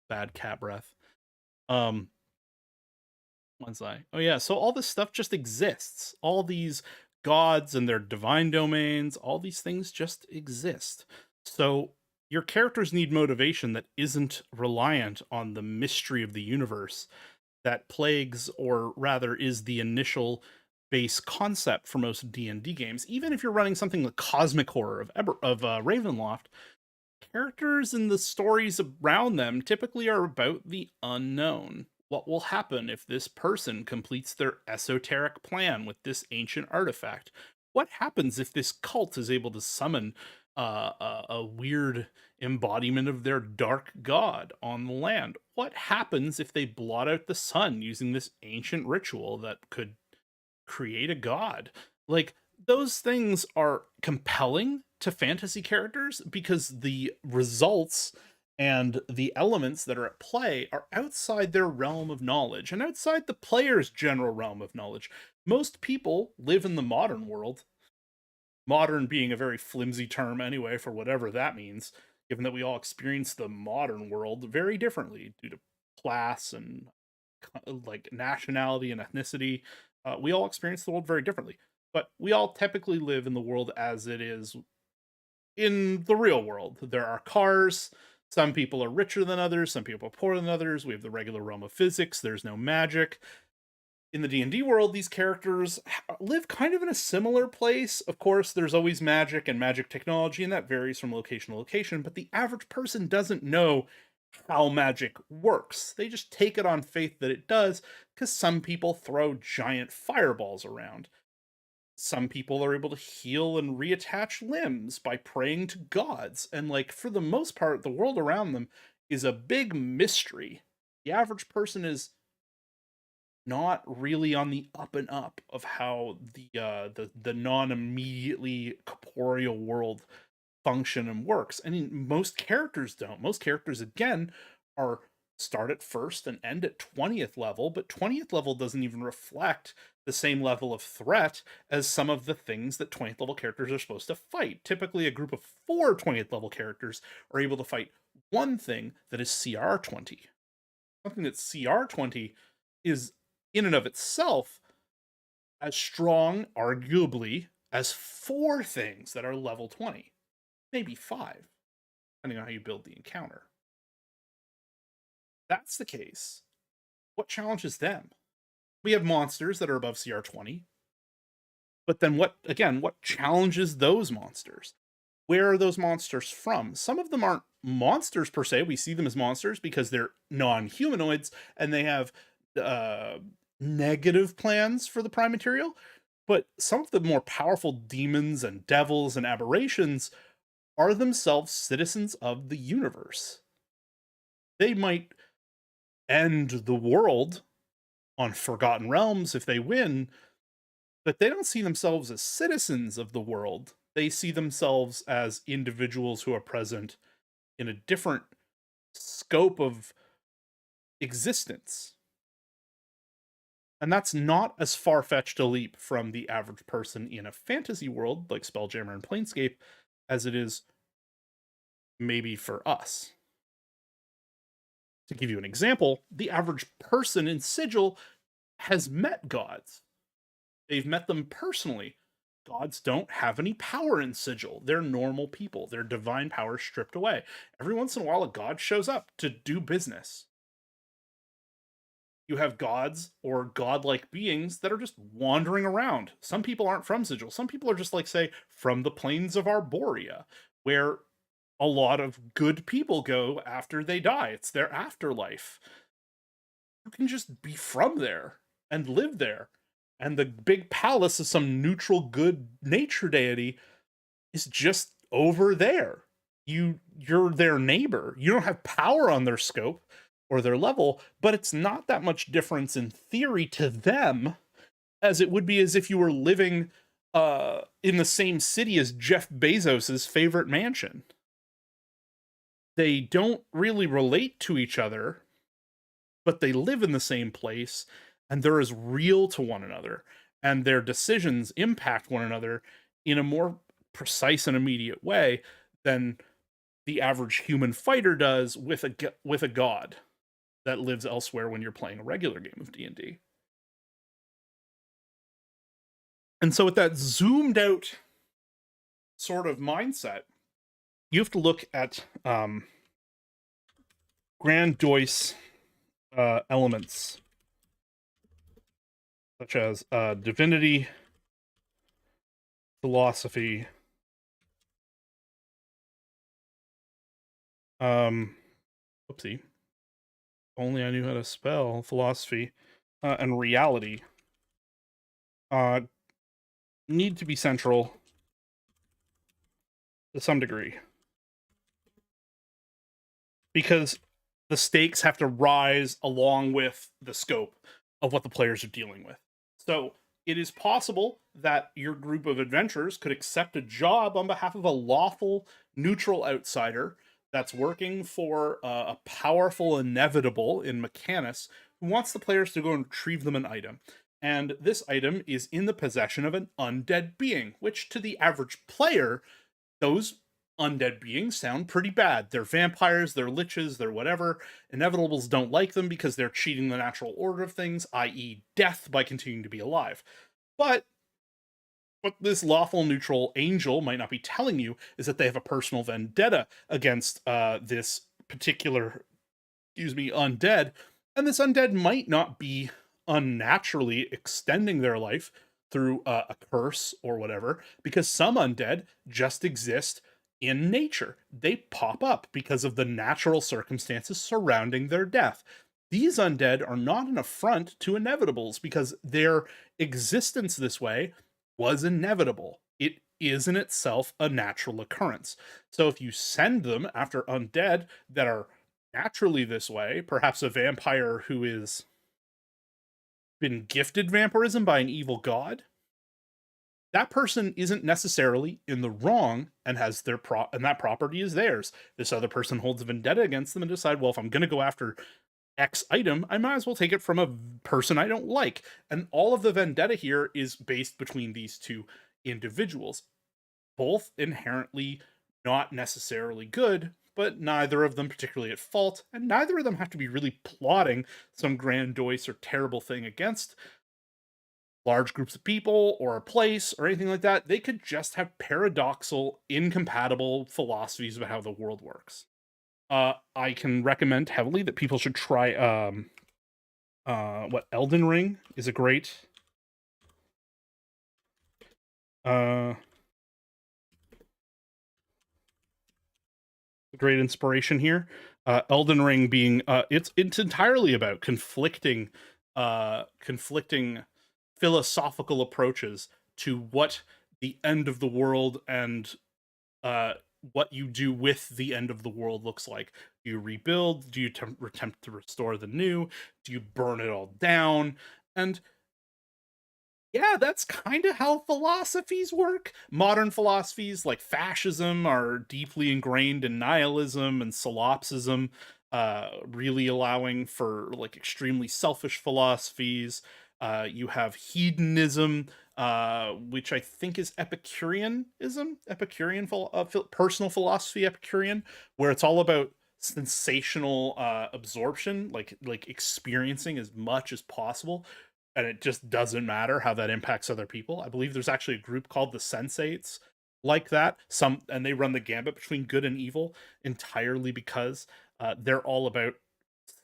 bad cat breath. What's I? Oh yeah, so all this stuff just exists. All these gods and their divine domains, all these things just exist. So your characters need motivation that isn't reliant on the mystery of the universe that plagues, or rather is the initial base concept for most D&D games. Even if you're running something like cosmic horror of Ravenloft, characters and the stories around them typically are about the unknown. What will happen if this person completes their esoteric plan with this ancient artifact? What happens if this cult is able to summon a weird embodiment of their dark god on the land? What happens if they blot out the sun using this ancient ritual that could create a god? Like, those things are compelling to fantasy characters because the results and the elements that are at play are outside their realm of knowledge and outside the player's general realm of knowledge. Most people live in the modern world, modern being a very flimsy term anyway for whatever that means, given that we all experience the modern world very differently due to class and like nationality and ethnicity. We all experience the world very differently, but we all typically live in the world as it is in the real world. There are cars. Some people are richer than others. Some people are poorer than others. We have the regular realm of physics. There's no magic. In the D&D world, these characters live kind of in a similar place. Of course, there's always magic and magic technology, and that varies from location to location, but the average person doesn't know how magic works. They just take it on faith that it does, because some people throw giant fireballs around. Some people are able to heal and reattach limbs by praying to gods. And, like, for the most part, the world around them is a big mystery. The average person is not really on the up and up of how the non-immediately corporeal world function and works. I mean, most characters don't. Most characters, again, are start at first and end at 20th level, but 20th level doesn't even reflect the same level of threat as some of the things that 20th level characters are supposed to fight. Typically, a group of 4 20th level characters are able to fight one thing that is CR 20. Something that's CR 20 is, in and of itself, as strong, arguably, as 4 things that are level 20. Maybe 5, depending on how you build the encounter. That's the case. What challenges them? We have monsters that are above CR 20, but then what challenges those monsters? Where are those monsters from? Some of them aren't monsters per se. We see them as monsters because they're non-humanoids and they have negative plans for the prime material. But some of the more powerful demons and devils and aberrations are themselves citizens of the universe. They might end the world on Forgotten Realms if they win, but they don't see themselves as citizens of the world. They see themselves as individuals who are present in a different scope of existence. And that's not as far-fetched a leap from the average person in a fantasy world like Spelljammer and Planescape as it is maybe for us. To give you an example, the average person in Sigil has met gods. They've met them personally. Gods don't have any power in Sigil. They're normal people. Their divine power stripped away. Every once in a while, a god shows up to do business. You have gods or godlike beings that are just wandering around. Some people aren't from Sigil. Some people are just, like, say, from the plains of Arborea, where a lot of good people go after they die. It's their afterlife. You can just be from there and live there. and the big palace of some neutral good nature deity is just over there. You're their neighbor. You don't have power on their scope or their level, but it's not that much difference in theory to them as it would be as if you were living in the same city as Jeff Bezos's favorite mansion. They don't really relate to each other, but they live in the same place and they're as real to one another, and their decisions impact one another in a more precise and immediate way than the average human fighter does with a god that lives elsewhere when you're playing a regular game of D&D. And so with that zoomed out sort of mindset, you have to look at Grand Joyce elements, such as divinity, philosophy, oopsie, only I knew how to spell philosophy, and reality need to be central to some degree, because the stakes have to rise along with the scope of what the players are dealing with. So it is possible that your group of adventurers could accept a job on behalf of a lawful, neutral outsider that's working for a powerful inevitable in Mechanus who wants the players to go and retrieve them an item. And this item is in the possession of an undead being, which to the average player, those undead beings sound pretty bad. They're vampires, they're liches, they're whatever. Inevitables don't like them because they're cheating the natural order of things, i.e. death, by continuing to be alive. But what this lawful neutral angel might not be telling you is that they have a personal vendetta against this particular, undead, and this undead might not be unnaturally extending their life through a curse or whatever, because some undead just exist in nature. They pop up because of the natural circumstances surrounding their death. These undead are not an affront to inevitables because their existence this way was inevitable. It is in itself a natural occurrence. So if you send them after undead that are naturally this way, perhaps a vampire who is been gifted vampirism by an evil god, that person isn't necessarily in the wrong and has their and that property is theirs. This other person holds a vendetta against them and decide, well, if I'm going to go after X item, I might as well take it from a person I don't like. And all of the vendetta here is based between these two individuals, both inherently not necessarily good, but neither of them particularly at fault, and neither of them have to be really plotting some grandiose or terrible thing against large groups of people or a place or anything like that. They could just have paradoxical, incompatible philosophies about how the world works. I can recommend heavily that people should try Elden Ring is a great inspiration here. Elden Ring being it's entirely about conflicting philosophical approaches to what the end of the world and what you do with the end of the world looks like. Do you rebuild? Do you attempt to restore the new? Do you burn it all down? And yeah, that's kind of how philosophies work. Modern philosophies like fascism are deeply ingrained in nihilism and solipsism, really allowing for like extremely selfish philosophies. You have hedonism, which I think is Epicureanism, personal philosophy, Epicurean, where it's all about sensational absorption, like experiencing as much as possible, and it just doesn't matter how that impacts other people. I believe there's actually a group called the Sensates like that. And they run the gambit between good and evil entirely because they're all about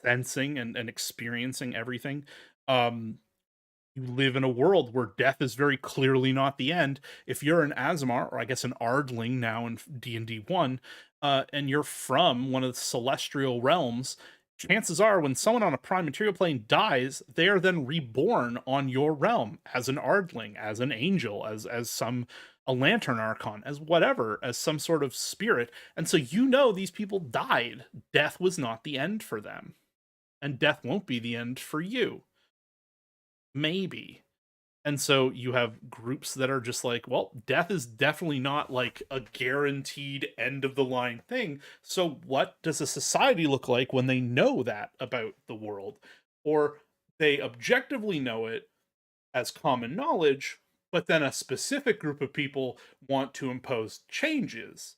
sensing and experiencing everything. You live in a world where death is very clearly not the end. If you're an Aasimar, or I guess an Ardling now in D&D 1, and you're from one of the celestial realms, chances are when someone on a prime material plane dies, they are then reborn on your realm as an Ardling, as an angel, as some a lantern archon, as whatever, as some sort of spirit. And so these people died. Death was not the end for them. And death won't be the end for you. Maybe. And so you have groups that are just like, well, death is definitely not like a guaranteed end of the line thing. So what does a society look like when they know that about the world? Or they objectively know it as common knowledge, but then a specific group of people want to impose changes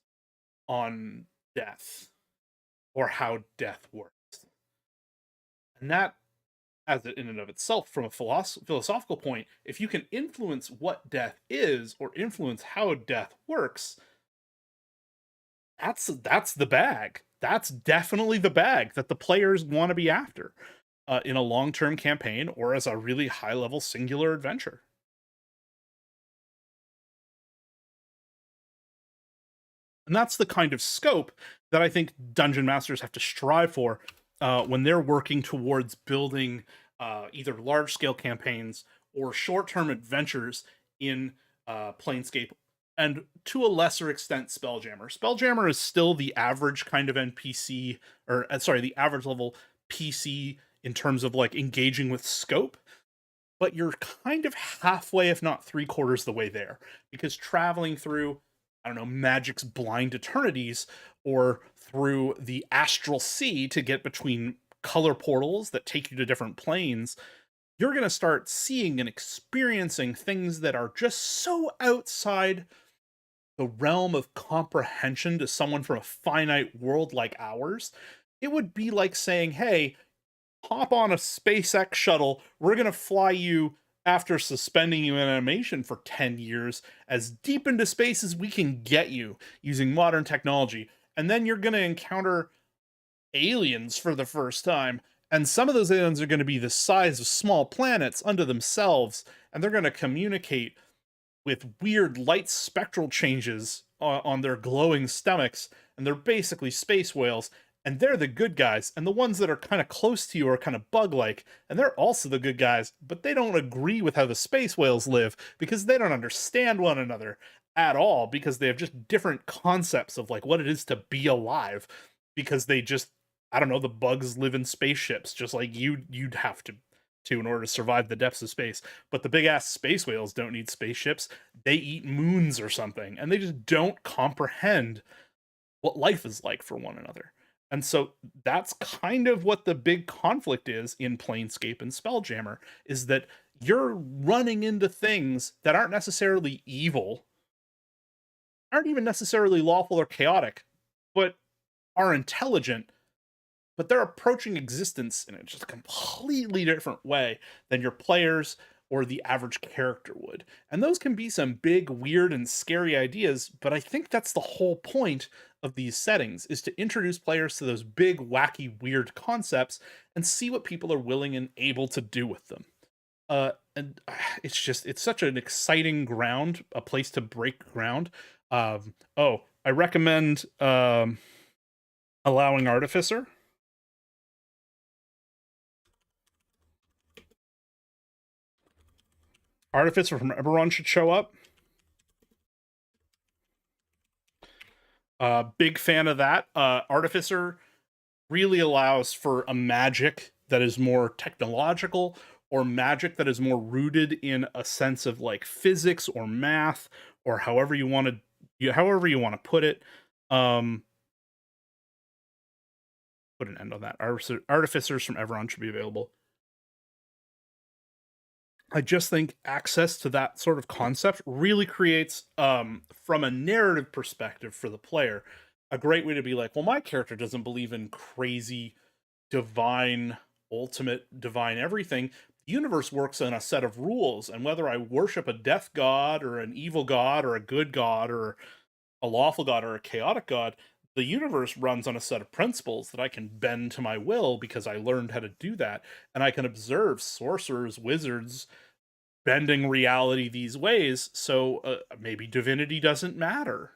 on death or how death works. And that, as it in and of itself, from a philosophical point, if you can influence what death is or influence how death works, that's the bag. That's definitely the bag that the players want to be after in a long-term campaign or as a really high-level singular adventure. And that's the kind of scope that I think dungeon masters have to strive for when they're working towards building either large-scale campaigns or short-term adventures in Planescape, and to a lesser extent, Spelljammer. Spelljammer is still the average kind of NPC, or sorry, the average level PC in terms of like engaging with scope, but you're kind of halfway, if not 3/4 the way there, because traveling through, I don't know, Magic's Blind Eternities or through the Astral Sea to get between color portals that take you to different planes, you're going to start seeing and experiencing things that are just so outside the realm of comprehension to someone from a finite world like ours. It would be like saying, hey, hop on a SpaceX shuttle. We're going to fly you, after suspending you in animation for 10 years, as deep into space as we can get you using modern technology. And then you're going to encounter aliens for the first time. And some of those aliens are going to be the size of small planets unto themselves. And they're going to communicate with weird light spectral changes on their glowing stomachs. And they're basically space whales. And they're the good guys, and the ones that are kind of close to you are kind of bug-like, and they're also the good guys, but they don't agree with how the space whales live because they don't understand one another at all, because they have just different concepts of like what it is to be alive, because they just, I don't know, the bugs live in spaceships just like you'd have to in order to survive the depths of space. But the big ass space whales don't need spaceships. They eat moons or something, and they just don't comprehend what life is like for one another. And so that's kind of what the big conflict is in Planescape and Spelljammer, is that you're running into things that aren't necessarily evil, aren't even necessarily lawful or chaotic, but are intelligent, but they're approaching existence in a just completely different way than your players or the average character would. And those can be some big, weird, and scary ideas, but I think that's the whole point of these settings, is to introduce players to those big, wacky, weird concepts and see what people are willing and able to do with them. And it's such an exciting ground, a place to break ground. I recommend allowing Artificer. Artificer from Eberron should show up. Big fan of that. Artificer really allows for a magic that is more technological, or magic that is more rooted in a sense of like physics or math, or however you want to put it. Put an end on that. Artificers from Eberron should be available. I just think access to that sort of concept really creates, from a narrative perspective for the player, a great way to be like, well, my character doesn't believe in crazy, divine, ultimate, divine everything. The universe works on a set of rules, and whether I worship a death god or an evil god or a good god or a lawful god or a chaotic god, the universe runs on a set of principles that I can bend to my will because I learned how to do that. And I can observe sorcerers, wizards, bending reality these ways. So maybe divinity doesn't matter.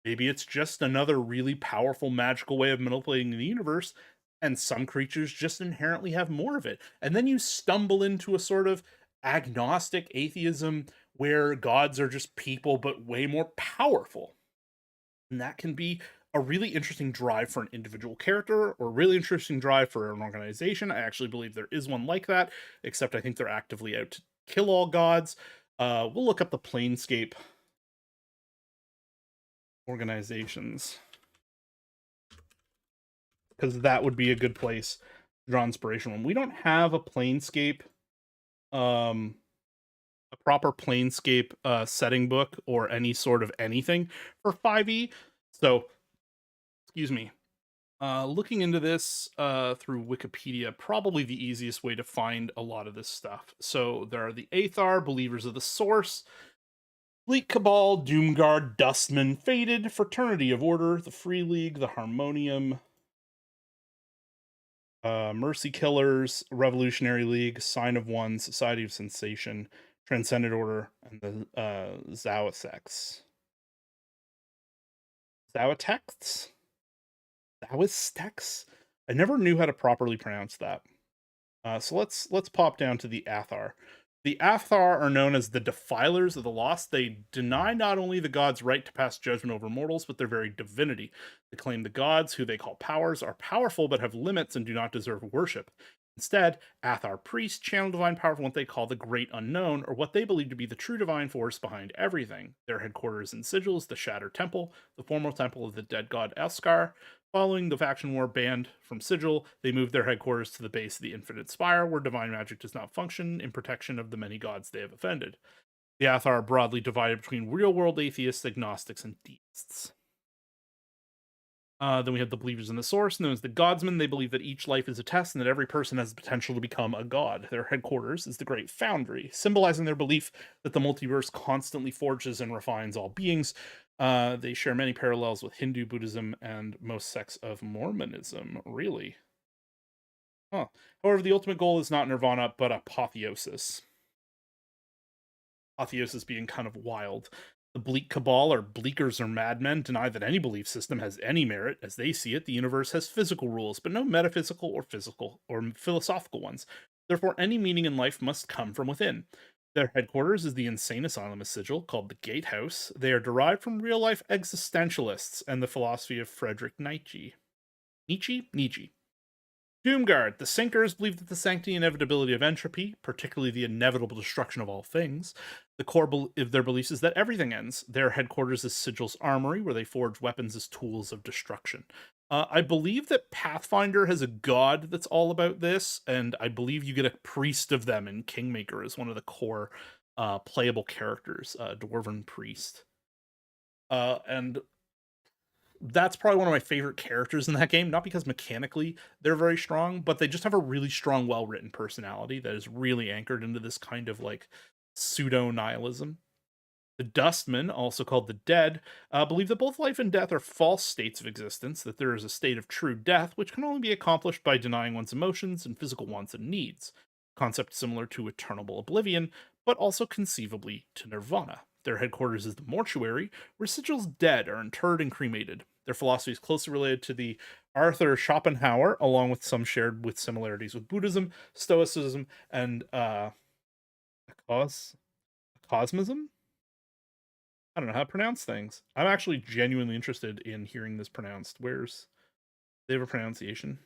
Maybe it's just another really powerful magical way of manipulating the universe and some creatures just inherently have more of it. And then you stumble into a sort of agnostic atheism where gods are just people but way more powerful. And that can be a really interesting drive for an individual character or a really interesting drive for an organization. I actually believe there is one like that, except I think they're actively out to kill all gods. We'll look up the Planescape organizations, because that would be a good place to draw inspiration from. We don't have a Planescape, a proper Planescape setting book or any sort of anything for 5e. So, excuse me. Looking into this through Wikipedia, probably the easiest way to find a lot of this stuff. So there are the Aethar, Believers of the Source, Bleak Cabal, Doomguard, Dustman, Fated, Fraternity of Order, the Free League, the Harmonium, Mercy Killers, Revolutionary League, Sign of One, Society of Sensation, Transcendent Order, and the Zawatex. Zawatex? Zawatex? I never knew how to properly pronounce that. So let's pop down to the Athar. The Athar are known as the Defilers of the Lost. They deny not only the gods' right to pass judgment over mortals, but their very divinity. They claim the gods, who they call powers, are powerful but have limits and do not deserve worship. Instead, Athar priests channel divine power from what they call the Great Unknown, or what they believe to be the true divine force behind everything. Their headquarters in Sigil is the Shattered Temple, the former temple of the dead god Elskar. Following the faction war banned from Sigil, they moved their headquarters to the base of the Infinite Spire, where divine magic does not function in protection of the many gods they have offended. The Athar are broadly divided between real-world atheists, agnostics, and deists. Then we have the Believers in the Source, known as the Godsmen. They believe that each life is a test and that every person has the potential to become a god. Their headquarters is the Great Foundry, symbolizing their belief that the multiverse constantly forges and refines all beings. They share many parallels with Hindu, Buddhism, and most sects of Mormonism. Really? Huh. However, the ultimate goal is not nirvana, but apotheosis. Apotheosis being kind of wild. The Bleak Cabal, or Bleakers or Madmen, deny that any belief system has any merit. As they see it, the universe has physical rules, but no metaphysical or physical or philosophical ones. Therefore, any meaning in life must come from within. Their headquarters is the insane asylum of Sigil, called the Gatehouse. They are derived from real-life existentialists and the philosophy of Friedrich Nietzsche. Nietzsche. Doomguard. The Sinkers believe that the sanctity and inevitability of entropy, particularly the inevitable destruction of all things, the core of their beliefs is that everything ends. Their headquarters is Sigil's Armory, where they forge weapons as tools of destruction. I believe that Pathfinder has a god that's all about this, and I believe you get a priest of them in Kingmaker as one of the core playable characters, Dwarven Priest. And that's probably one of my favorite characters in that game, not because mechanically they're very strong, but they just have a really strong, well-written personality that is really anchored into this kind of like pseudo-nihilism. The Dustmen, also called the Dead, believe that both life and death are false states of existence, that there is a state of true death, which can only be accomplished by denying one's emotions and physical wants and needs. Concept similar to eternal oblivion, but also conceivably to nirvana. Their headquarters is the mortuary, where Sigil's dead are interred and cremated. Their philosophy is closely related to the Arthur Schopenhauer, along with some shared with similarities with Buddhism, Stoicism, and cosmism. I don't know how to pronounce things. I'm actually genuinely interested in hearing this pronounced. They have a pronunciation?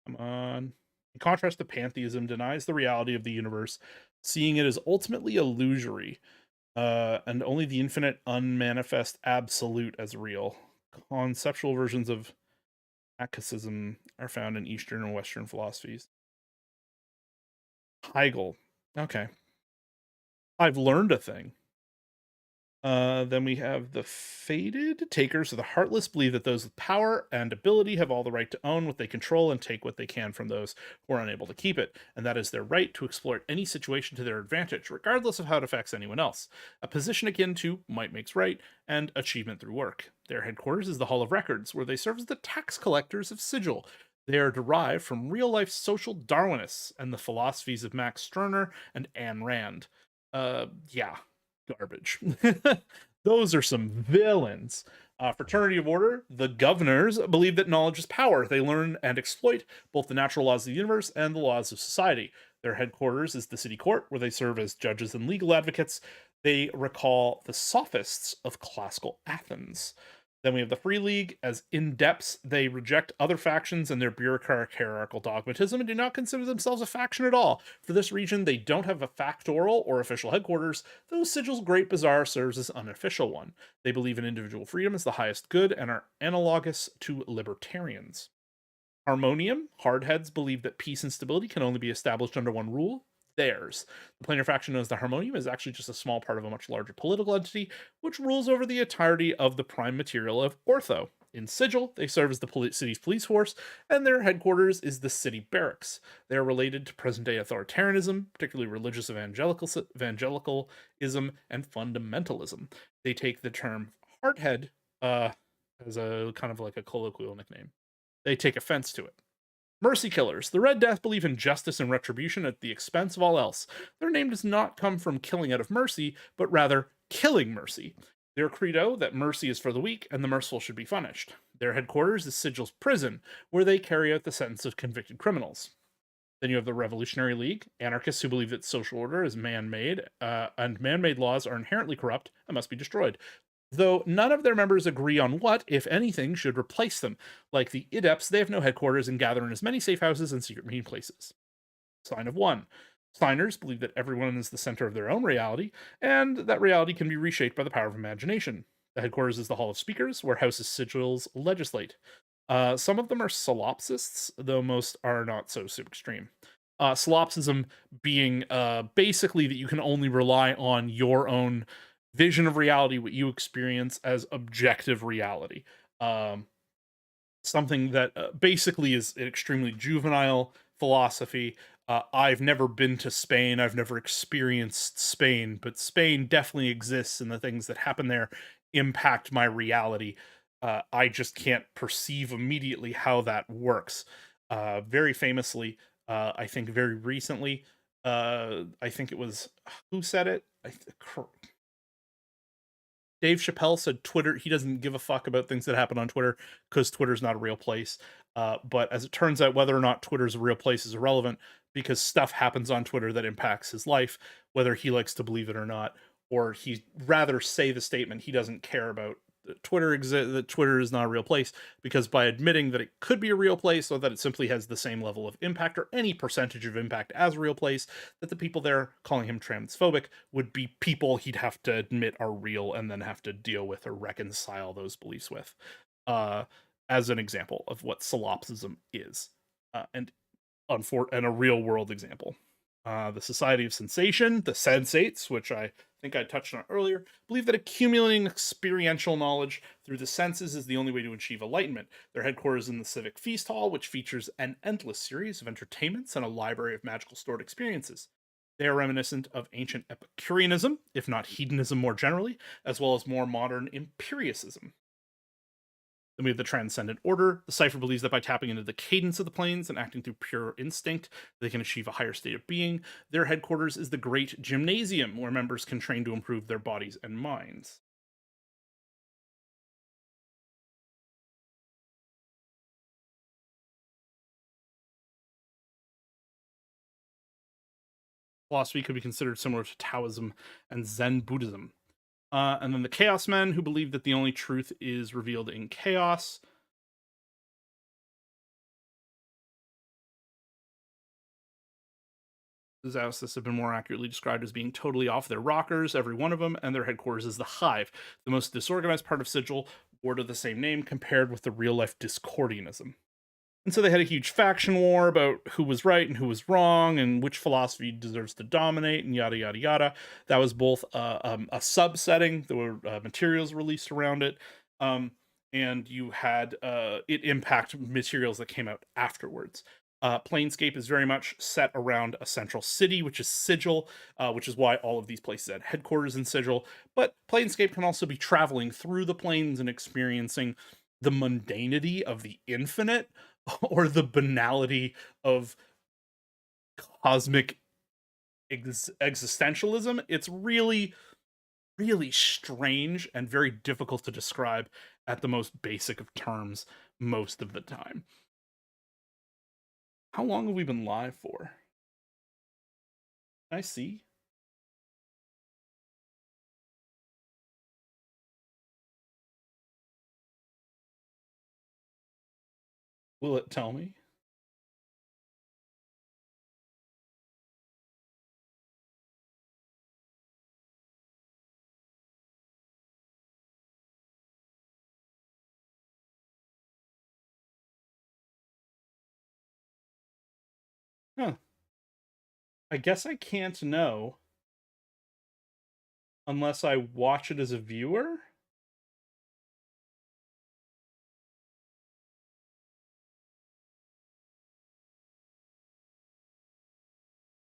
Come on. In contrast to pantheism, denies the reality of the universe, seeing it as ultimately illusory, and only the infinite, unmanifest absolute as real. Conceptual versions of Akasism are found in Eastern and Western philosophies. Hegel. Okay. I've learned a thing. Then we have the Fated. Takers of the Heartless believe that those with power and ability have all the right to own what they control and take what they can from those who are unable to keep it, and that is their right to exploit any situation to their advantage, regardless of how it affects anyone else. A position akin to might makes right and achievement through work. Their headquarters is the Hall of Records, where they serve as the tax collectors of Sigil. They are derived from real-life social Darwinists and the philosophies of Max Stirner and Ayn Rand. Yeah, garbage. Those are some villains. Fraternity of Order, the governors believe that knowledge is power. They learn and exploit both the natural laws of the universe and the laws of society. Their headquarters is the city court, where they serve as judges and legal advocates. They recall the sophists of classical Athens. Then we have the Free League. As in-depths, they reject other factions and their bureaucratic hierarchical dogmatism and do not consider themselves a faction at all. For this region, they don't have a factoral or official headquarters, though Sigil's Great Bazaar serves as unofficial one. They believe in individual freedom as the highest good and are analogous to libertarians. Harmonium, hardheads believe that peace and stability can only be established under one rule, theirs. The planar faction known as the Harmonium is actually just a small part of a much larger political entity, which rules over the entirety of the prime material of Ortho. In Sigil, they serve as the city's police force, and their headquarters is the city barracks. They are related to present-day authoritarianism, particularly religious evangelicalism and fundamentalism. They take the term hardhead as a kind of like a colloquial nickname. They take offense to it. Mercy Killers. The Red Death believe in justice and retribution at the expense of all else. Their name does not come from killing out of mercy, but rather killing mercy. Their credo that mercy is for the weak and the merciful should be punished. Their headquarters is Sigil's prison, where they carry out the sentence of convicted criminals. Then you have the Revolutionary League, anarchists who believe that social order is man-made, and man-made laws are inherently corrupt and must be destroyed, though none of their members agree on what, if anything, should replace them. Like the Adepts, they have no headquarters and gather in as many safe houses and secret meeting places. Sign of One. Signers believe that everyone is the center of their own reality, and that reality can be reshaped by the power of imagination. The headquarters is the Hall of Speakers, where House's sigils legislate. Some of them are solipsists, though most are not so super extreme. Solipsism being basically that you can only rely on your own vision of reality, what you experience as objective reality. Something that basically is an extremely juvenile philosophy. I've never been to Spain. I've never experienced Spain, but Spain definitely exists, and the things that happen there impact my reality. I just can't perceive immediately how that works. Very famously, I think very recently, I think it was, who said it? Dave Chappelle said Twitter, he doesn't give a fuck about things that happen on Twitter because Twitter's not a real place. But as it turns out, whether or not Twitter's a real place is irrelevant because stuff happens on Twitter that impacts his life, whether he likes to believe it or not, or he'd rather say the statement he doesn't care about that Twitter is not a real place, because by admitting that it could be a real place or that it simply has the same level of impact or any percentage of impact as a real place, that the people there calling him transphobic would be people he'd have to admit are real and then have to deal with or reconcile those beliefs with. As an example of what solipsism is, and a real world example. The Society of Sensation, the Sensates, which I think I touched on earlier, believe that accumulating experiential knowledge through the senses is the only way to achieve enlightenment. Their headquarters is in the Civic Feast Hall, which features an endless series of entertainments and a library of magical stored experiences. They are reminiscent of ancient Epicureanism, if not hedonism more generally, as well as more modern empiricism. Then we have the Transcendent Order. The Cipher believes that by tapping into the cadence of the planes and acting through pure instinct, they can achieve a higher state of being. Their headquarters is the Great Gymnasium, where members can train to improve their bodies and minds. Philosophy could be considered similar to Taoism and Zen Buddhism. And then the Chaos Men, who believe that the only truth is revealed in chaos. Disasters have been more accurately described as being totally off their rockers, every one of them, and their headquarters is the Hive, the most disorganized part of Sigil, ward of the same name, compared with the real-life Discordianism. And so they had a huge faction war about who was right and who was wrong, and which philosophy deserves to dominate, and yada yada yada. That was both a subsetting. There were materials released around it, and you had it impact materials that came out afterwards. Planescape is very much set around a central city, which is Sigil, which is why all of these places had headquarters in Sigil. But Planescape can also be traveling through the planes and experiencing the mundanity of the infinite or the banality of cosmic existentialism. It's really really strange and very difficult to describe at the most basic of terms most of the time. How long have we been live for? Can I see? Will it tell me? Huh. I guess I can't know unless I watch it as a viewer.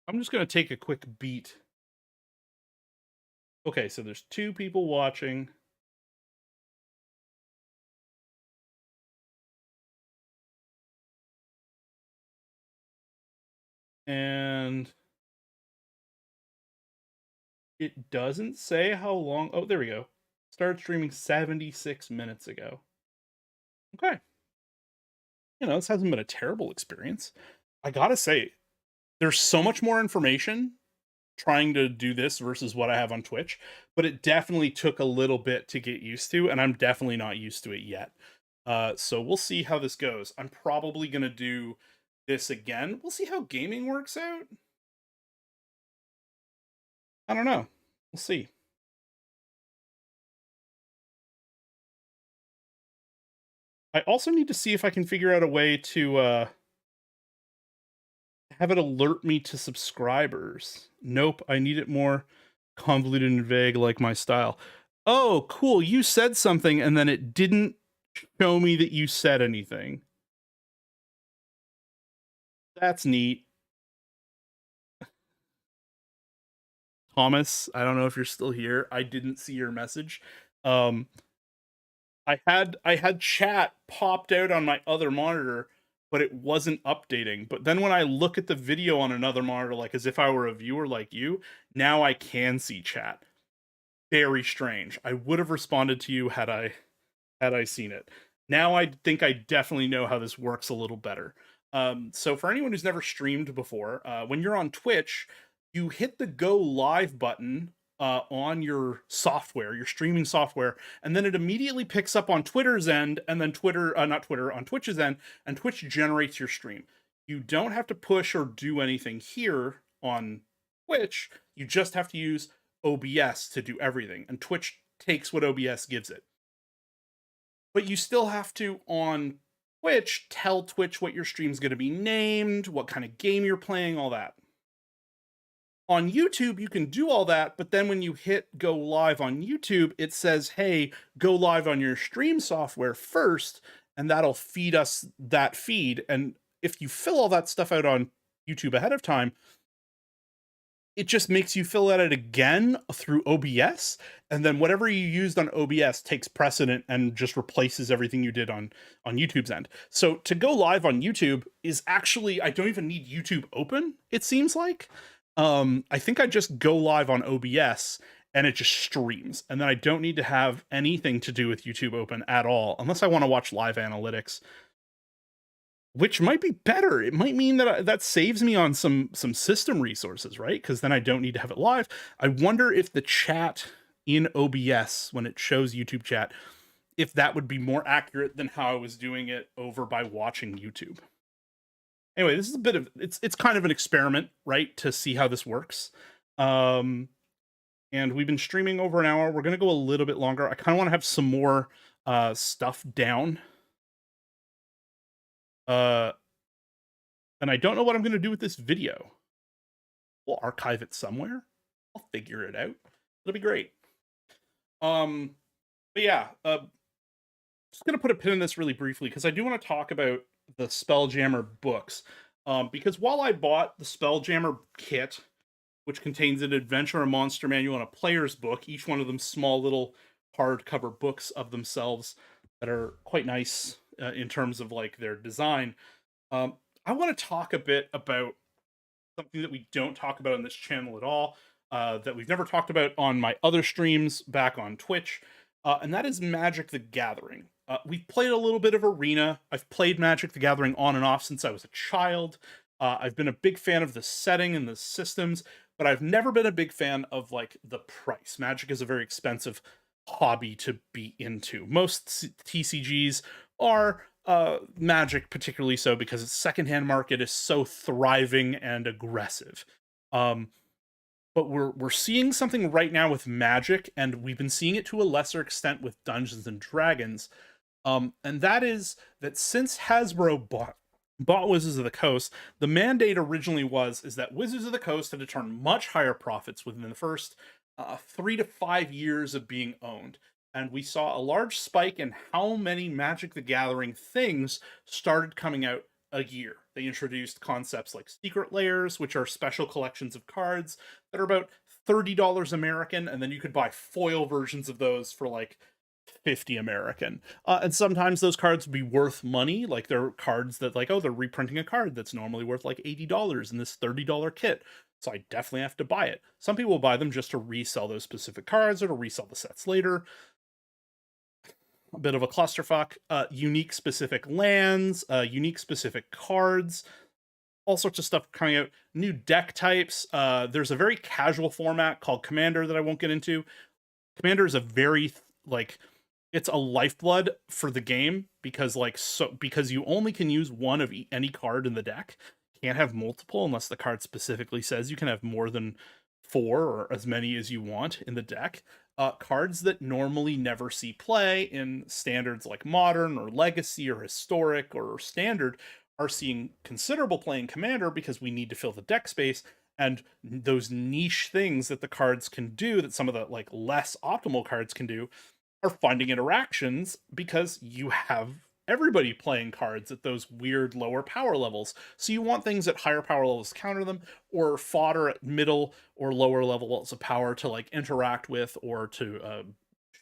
I'm just going to take a quick beat. Okay, so there's 2 people watching. And it doesn't say how long. Oh, there we go. Started streaming 76 minutes ago. Okay. This hasn't been a terrible experience. I gotta say, there's so much more information trying to do this versus what I have on Twitch, but it definitely took a little bit to get used to, and I'm definitely not used to it yet. So we'll see how this goes. I'm probably gonna do this again. We'll see how gaming works out. I don't know. We'll see. I also need to see if I can figure out a way to have it alert me to subscribers. Nope, I need it more convoluted and vague like my style. Oh, cool. You said something and then it didn't show me that you said anything. That's neat. Thomas, I don't know if you're still here. I didn't see your message. I had chat popped out on my other monitor, but it wasn't updating. But then when I look at the video on another monitor, like as if I were a viewer like you, now I can see chat. Very strange. I would have responded to you had I seen it. Now I think I definitely know how this works a little better. So for anyone who's never streamed before, when you're on Twitch, you hit the go live button on your software, your streaming software, and then it immediately picks up on Twitter's end, and then not Twitter, on Twitch's end, and Twitch generates your stream. You don't have to push or do anything here on Twitch. You just have to use OBS to do everything, and Twitch takes what OBS gives it. But you still have to, on Twitch, tell Twitch what your stream's going to be named, what kind of game you're playing, all that. On YouTube, you can do all that, but then when you hit go live on YouTube, it says, hey, go live on your stream software first, and that'll feed us that feed. And if you fill all that stuff out on YouTube ahead of time, it just makes you fill that out again through OBS, and then whatever you used on OBS takes precedent and just replaces everything you did on YouTube's end. So to go live on YouTube is actually, I don't even need YouTube open, it seems like. I think I just go live on OBS and it just streams, and then I don't need to have anything to do with YouTube open at all, unless I want to watch live analytics, which might be better. It might mean that that saves me on some system resources, right? Because then I don't need to have it live. I wonder if the chat in OBS, when it shows YouTube chat, if that would be more accurate than how I was doing it over by watching YouTube. Anyway, this is a bit of it's kind of an experiment, right, to see how this works. And we've been streaming over an hour. We're gonna go a little bit longer. I kind of want to have some more stuff down. And I don't know what I'm going to do with this video. We'll archive it somewhere. I'll figure it out. It'll be great. But yeah, just going to put a pin in this really briefly because I do want to talk about the Spelljammer books. Because while I bought the Spelljammer kit, which contains an adventure, a monster manual, and a player's book, each one of them small little hardcover books of themselves that are quite nice in terms of like their design. I want to talk a bit about something that we don't talk about on this channel at all, that we've never talked about on my other streams back on Twitch, and that is Magic the Gathering. We've played a little bit of Arena. I've played Magic the Gathering on and off since I was a child. I've been a big fan of the setting and the systems, but I've never been a big fan of like the price. Magic is a very expensive hobby to be into. Most TCGs are, Magic particularly so because its secondhand market is so thriving and aggressive. But we're seeing something right now with Magic, and we've been seeing it to a lesser extent with Dungeons and Dragons. And that is that since Hasbro bought Wizards of the Coast, the mandate originally is that Wizards of the Coast had to turn much higher profits within the first 3 to 5 years of being owned. And we saw a large spike in how many Magic the Gathering things started coming out a year. They introduced concepts like secret layers, which are special collections of cards that are about $30 American, and then you could buy foil versions of those for like 50 American. And sometimes those cards would be worth money. Like they're cards that like, oh, they're reprinting a card that's normally worth like $80 in this $30 kit. So I definitely have to buy it. Some people will buy them just to resell those specific cards or to resell the sets later. A bit of a clusterfuck. Unique specific lands, unique specific cards, all sorts of stuff coming out. New deck types. There's a very casual format called Commander that I won't get into. Commander is a very it's a lifeblood for the game because because you only can use one of any card in the deck. You can't have multiple unless the card specifically says you can have more than 4 or as many as you want in the deck. Cards that normally never see play in standards like Modern or Legacy or Historic or Standard are seeing considerable play in Commander because we need to fill the deck space, and those niche things that the cards can do that some of the like less optimal cards can do are finding interactions because you have everybody playing cards at those weird lower power levels. So you want things at higher power levels to counter them, or fodder at middle or lower levels of power to like interact with or to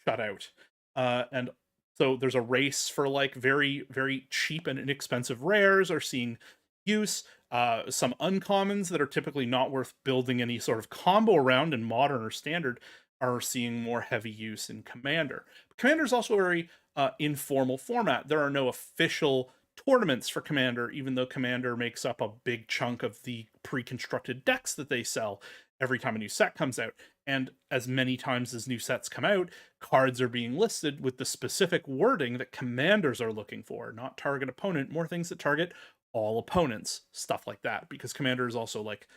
shut out. And so there's a race for like very, very cheap and inexpensive rares are seeing use. Some uncommons that are typically not worth building any sort of combo around in Modern or Standard are seeing more heavy use in Commander. But Commander is also a very informal format. There are no official tournaments for Commander, even though Commander makes up a big chunk of the pre-constructed decks that they sell every time a new set comes out. And as many times as new sets come out, cards are being listed with the specific wording that commanders are looking for, not target opponent, more things that target all opponents, stuff like that. Because Commander is also like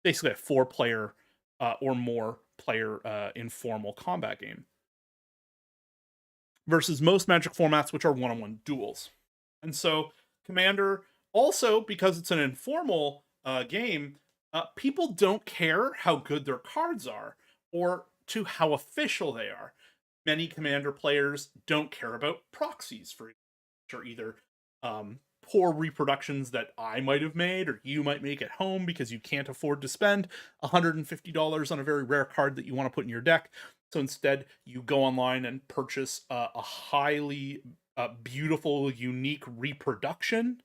basically a 4-player or more player informal combat game versus most Magic formats, which are one-on-one duels. And so Commander, also because it's an informal game, people don't care how good their cards are or to how official they are. Many Commander players don't care about proxies, for or either poor reproductions that I might have made or you might make at home because you can't afford to spend $150 on a very rare card that you want to put in your deck. So instead, you go online and purchase a highly beautiful, unique reproduction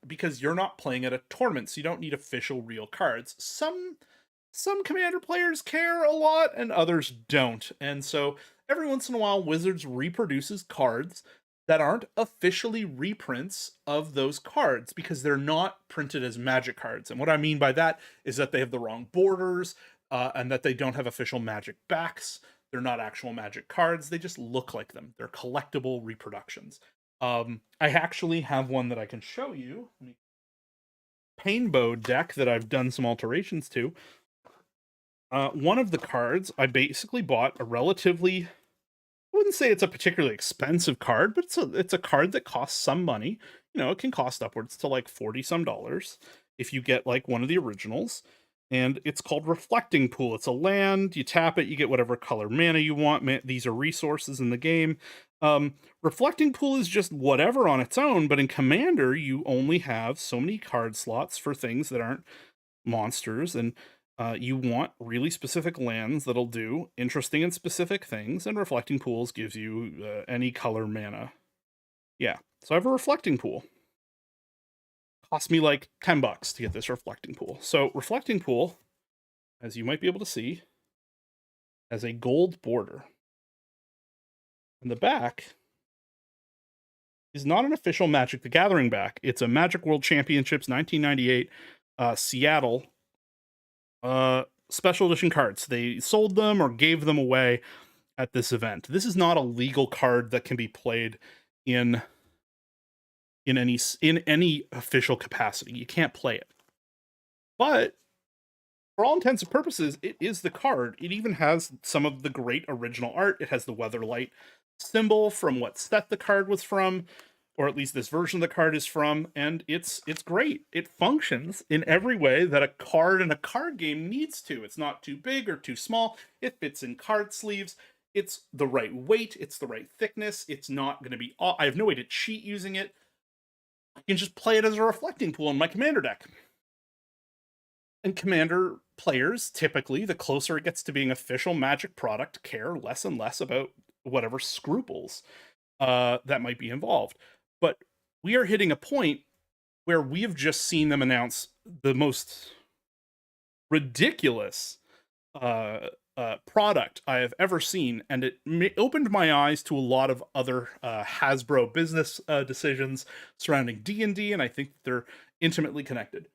because you're not playing at a tournament, so you don't need official real cards. Some Commander players care a lot and others don't. And so every once in a while, Wizards reproduces cards that aren't officially reprints of those cards because they're not printed as Magic cards. And what I mean by that is that they have the wrong borders and that they don't have official Magic backs. They're not actual Magic cards. They just look like them. They're collectible reproductions. I actually have one that I can show you. Painbow deck that I've done some alterations to. One of the cards, I basically bought a relatively, I wouldn't say it's a particularly expensive card, but it's a card that costs some money. You know, it can cost upwards to like 40 some dollars if you get like one of the originals. And it's called Reflecting Pool. It's a land, you tap it, you get whatever color mana you want. These are resources in the game. Reflecting Pool is just whatever on its own, but in Commander, you only have so many card slots for things that aren't monsters, and you want really specific lands that'll do interesting and specific things, and Reflecting Pools gives you any color mana. Yeah, so I have a Reflecting Pool. Cost me like $10 to get this Reflecting Pool. So Reflecting Pool as you might be able to see, has a gold border. And the back is not an official Magic the Gathering back. It's a Magic World Championships 1998 Seattle special edition cards. They sold them or gave them away at this event. This is not a legal card that can be played in any official capacity. You can't play it. But for all intents and purposes, it is the card. It even has some of the great original art. It has the Weatherlight symbol from what set the card was from, or at least this version of the card is from, and it's great. It functions in every way that a card in a card game needs to. It's not too big or too small. It fits in card sleeves. It's the right weight. It's the right thickness. It's not going to be... I have no way to cheat using it. I can just play it as a reflecting pool in my Commander deck. And Commander players, typically, the closer it gets to being official Magic product, care less and less about whatever scruples that might be involved. But we are hitting a point where we have just seen them announce the most ridiculous product I have ever seen, and it opened my eyes to a lot of other Hasbro business decisions surrounding D&D, and I think they're intimately connected.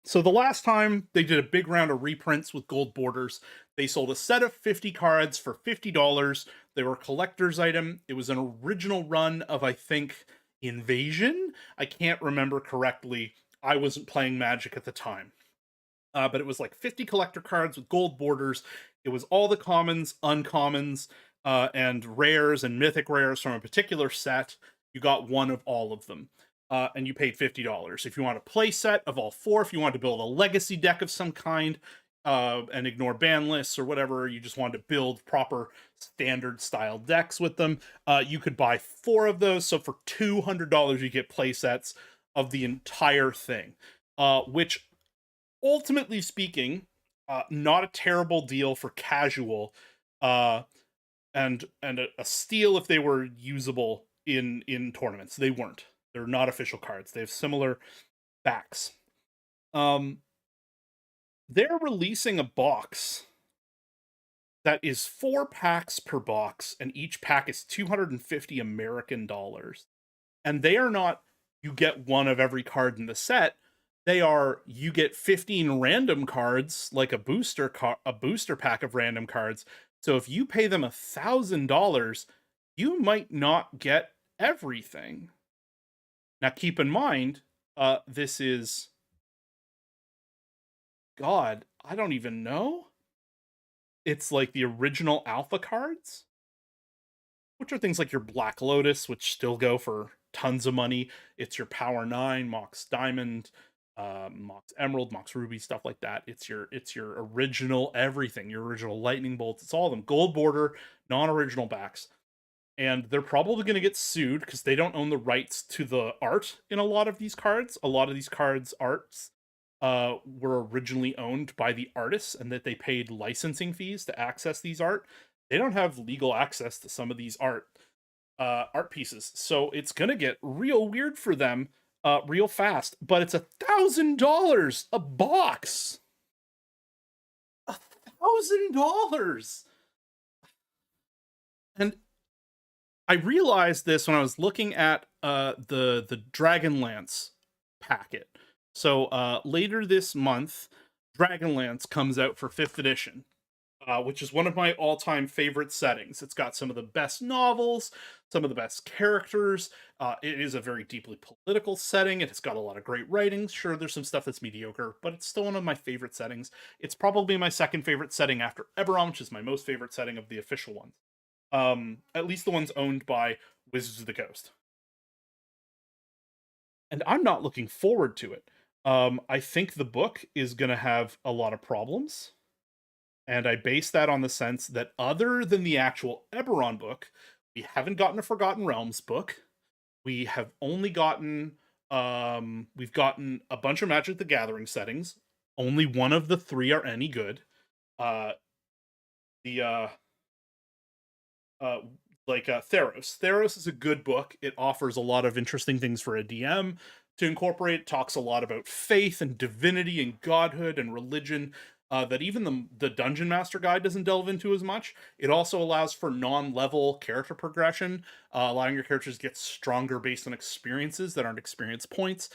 So the last time they did a big round of reprints with gold borders, they sold a set of 50 cards for $50. They were a collector's item. It was an original run of, I think, Invasion. I can't remember correctly. I wasn't playing Magic at the time. But it was like 50 collector cards with gold borders. It was all the commons, uncommons, and rares and mythic rares from a particular set. You got one of all of them. And you paid $50. If you want a play set of all four, if you want to build a legacy deck of some kind, and ignore ban lists or whatever, you just wanted to build proper standard style decks with them, you could buy four of those. So for $200, you get play sets of the entire thing, which, ultimately speaking, not a terrible deal for casual, and a steal if they were usable in tournaments. They weren't. They're not official cards. They have similar backs. They're releasing a box that is 4 packs per box, and each pack is 250 American dollars. And they are not, you get one of every card in the set. They are, you get 15 random cards, like a booster pack of random cards. So if you pay them $1,000, you might not get everything. Now, keep in mind, this is... God, I don't even know. It's like the original alpha cards, which are things like your Black Lotus, which still go for tons of money. It's your Power 9, Mox Diamond, Mox Emerald, Mox Ruby, stuff like that. It's your original everything, your original Lightning Bolts. It's all of them. Gold border, non-original backs. And they're probably going to get sued because they don't own the rights to the art in a lot of these cards. A lot of these cards' arts were originally owned by the artists, and that they paid licensing fees to access these art. They don't have legal access to some of these art pieces, so it's gonna get real weird for them real fast. But it's $1,000 a box. $1,000. And I realized this when I was looking at the Dragonlance packet. So later this month, Dragonlance comes out for 5th edition, which is one of my all-time favorite settings. It's got some of the best novels, some of the best characters. It is a very deeply political setting. It's got a lot of great writing. Sure, there's some stuff that's mediocre, but it's still one of my favorite settings. It's probably my second favorite setting after Eberron, which is my most favorite setting of the official ones. At least the ones owned by Wizards of the Coast. And I'm not looking forward to it. I think the book is going to have a lot of problems. And I base that on the sense that other than the actual Eberron book, we haven't gotten a Forgotten Realms book. We have only gotten, we've gotten a bunch of Magic the Gathering settings. Only one of the 3 are any good. Theros. Theros is a good book. It offers a lot of interesting things for a DM, to incorporate. Talks a lot about faith and divinity and godhood and religion, that even the Dungeon Master Guide doesn't delve into as much. It also allows for non-level character progression, allowing your characters to get stronger based on experiences that aren't experience points.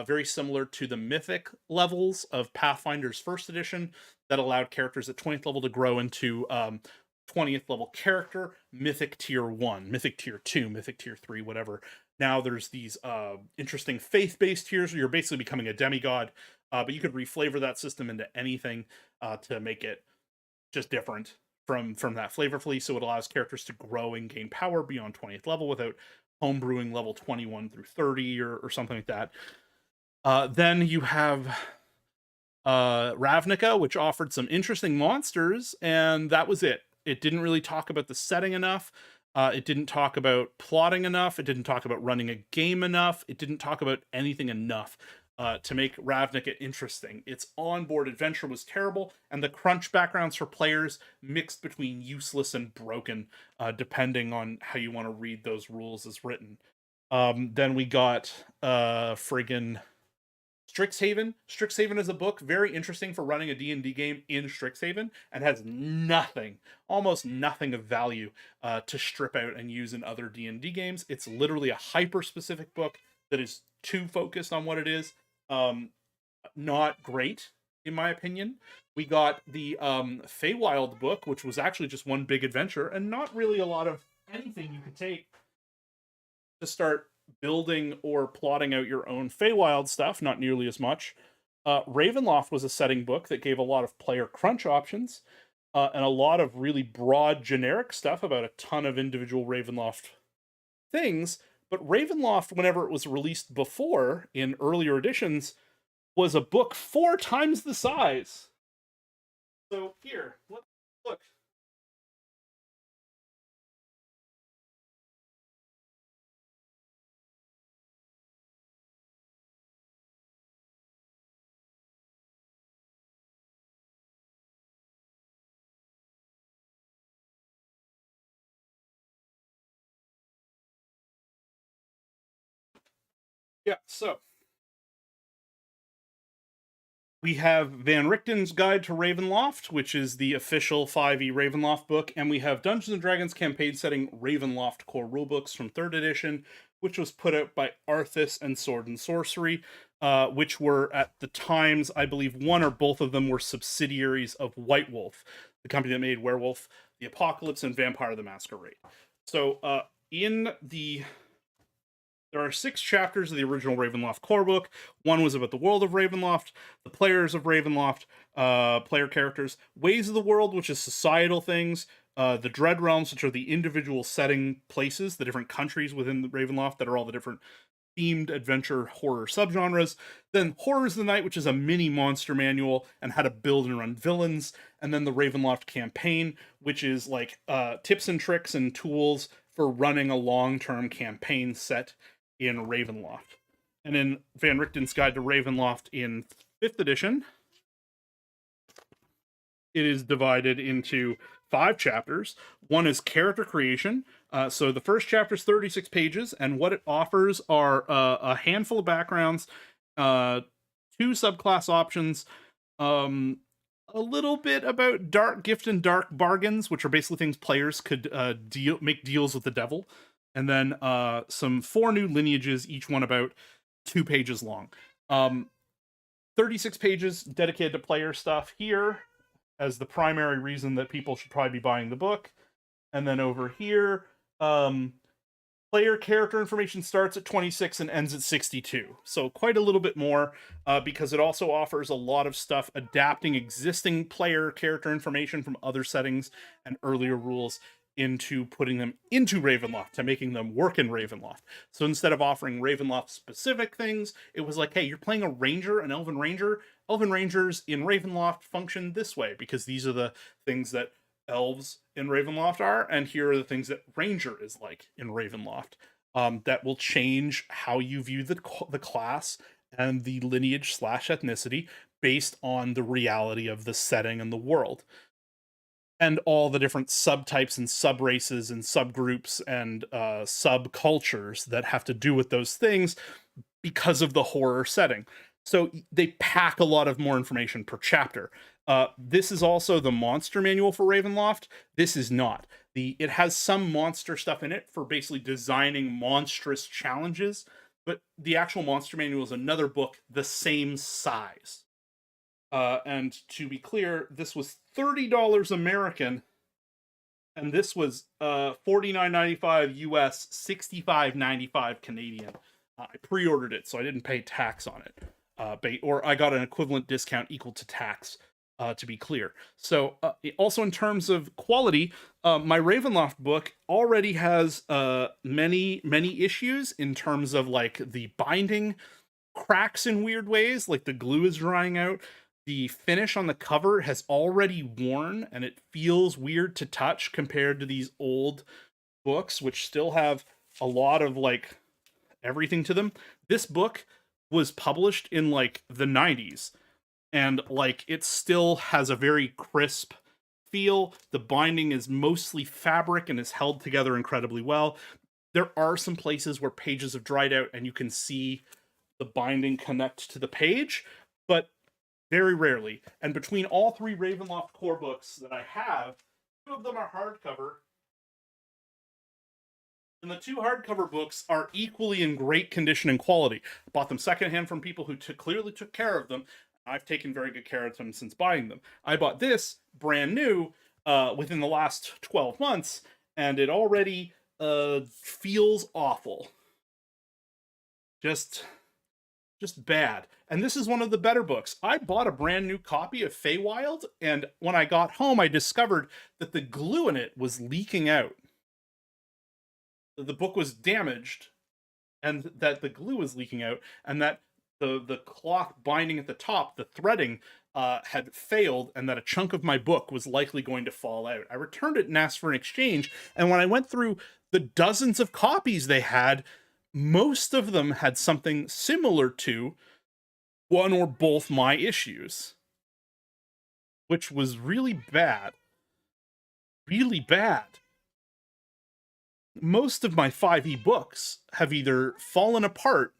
Very similar to the Mythic levels of Pathfinder's first edition that allowed characters at 20th level to grow into 20th level character, Mythic Tier 1, Mythic Tier 2, Mythic Tier 3, whatever. Now there's these interesting faith-based tiers where you're basically becoming a demigod, but you could reflavor that system into anything to make it just different from that flavorfully. So it allows characters to grow and gain power beyond 20th level without homebrewing level 21 through 30 or something like that. Then you have Ravnica, which offered some interesting monsters, and that was it. It didn't really talk about the setting enough. It didn't talk about plotting enough. It didn't talk about running a game enough. It didn't talk about anything enough to make Ravnica interesting. Its onboard adventure was terrible, and the crunch backgrounds for players mixed between useless and broken, depending on how you want to read those rules as written. Then we got friggin' Strixhaven. Strixhaven is a book very interesting for running a D&D game in Strixhaven and has nothing, almost nothing of value to strip out and use in other D&D games. It's literally a hyper-specific book that is too focused on what it is. Not great, in my opinion. We got the Feywild book, which was actually just one big adventure and not really a lot of anything you could take to start building or plotting out your own Feywild stuff, not nearly as much. Ravenloft was a setting book that gave a lot of player crunch options, and a lot of really broad generic stuff about a ton of individual Ravenloft things. But Ravenloft, whenever it was released before in earlier editions, was a book 4 times the size. So here, let's look. Yeah, so we have Van Richten's Guide to Ravenloft, which is the official 5e Ravenloft book, and we have Dungeons & Dragons campaign setting Ravenloft core rulebooks from 3rd edition, which was put out by Arthas and Sword and Sorcery, which were, at the times, I believe one or both of them were subsidiaries of White Wolf, the company that made Werewolf, the Apocalypse, and Vampire the Masquerade. So, there are 6 chapters of the original Ravenloft core book. One was about the world of Ravenloft, the players of Ravenloft, player characters, ways of the world, which is societal things, the Dread Realms, which are the individual setting places, the different countries within the Ravenloft that are all the different themed adventure horror subgenres. Then Horrors of the Night, which is a mini monster manual and how to build and run villains. And then the Ravenloft campaign, which is like tips and tricks and tools for running a long-term campaign set in Ravenloft. And in Van Richten's Guide to Ravenloft in 5th edition, it is divided into 5 chapters. One is character creation. So the first chapter is 36 pages, and what it offers are a handful of backgrounds, 2 subclass options, a little bit about dark gift and dark bargains, which are basically things players could make deals with the devil, and then some 4 new lineages, each one about 2 pages long. 36 pages dedicated to player stuff here as the primary reason that people should probably be buying the book. And then over here, player character information starts at 26 and ends at 62. So quite a little bit more, because it also offers a lot of stuff adapting existing player character information from other settings and earlier rules into putting them into Ravenloft, to making them work in Ravenloft. So instead of offering Ravenloft specific things, it was like, hey, you're playing a ranger, an elven ranger. Elven rangers in Ravenloft function this way because these are the things that elves in Ravenloft are, and here are the things that ranger is like in Ravenloft. That will change how you view the class and the lineage / ethnicity based on the reality of the setting and the world. and all the different subtypes and subraces and subgroups and subcultures that have to do with those things because of the horror setting. So they pack a lot of more information per chapter. This is also the monster manual for Ravenloft. This is not. It has some monster stuff in it for basically designing monstrous challenges, but the actual monster manual is another book the same size. And to be clear, this was $30 American, and this was $49.95 US, $65.95 Canadian. I pre-ordered it, so I didn't pay tax on it, or I got an equivalent discount equal to tax. To be clear. So also in terms of quality, my Ravenloft book already has many issues in terms of like the binding cracks in weird ways, like the glue is drying out. The finish on the cover has already worn and it feels weird to touch compared to these old books, which still have a lot of like everything to them. This book was published in like the 90s, and like it still has a very crisp feel. The binding is mostly fabric and is held together incredibly well. There are some places where pages have dried out and you can see the binding connect to the page, but very rarely. And between all three Ravenloft core books that I have, two of them are hardcover, and the two hardcover books are equally in great condition and quality. I bought them secondhand from people who clearly took care of them. I've taken very good care of them since buying them. I bought this brand new within the last 12 months, and it already feels awful. Just bad. And this is one of the better books. I bought a brand new copy of Feywild, and when I got home, I discovered that the glue in it was leaking out. The book was damaged, and that the glue was leaking out, and that the cloth binding at the top, the threading, had failed, and that a chunk of my book was likely going to fall out. I returned it and asked for an exchange, and when I went through the dozens of copies they had, most of them had something similar to one or both my issues, which was really bad. Really bad. Most of my 5e books have either fallen apart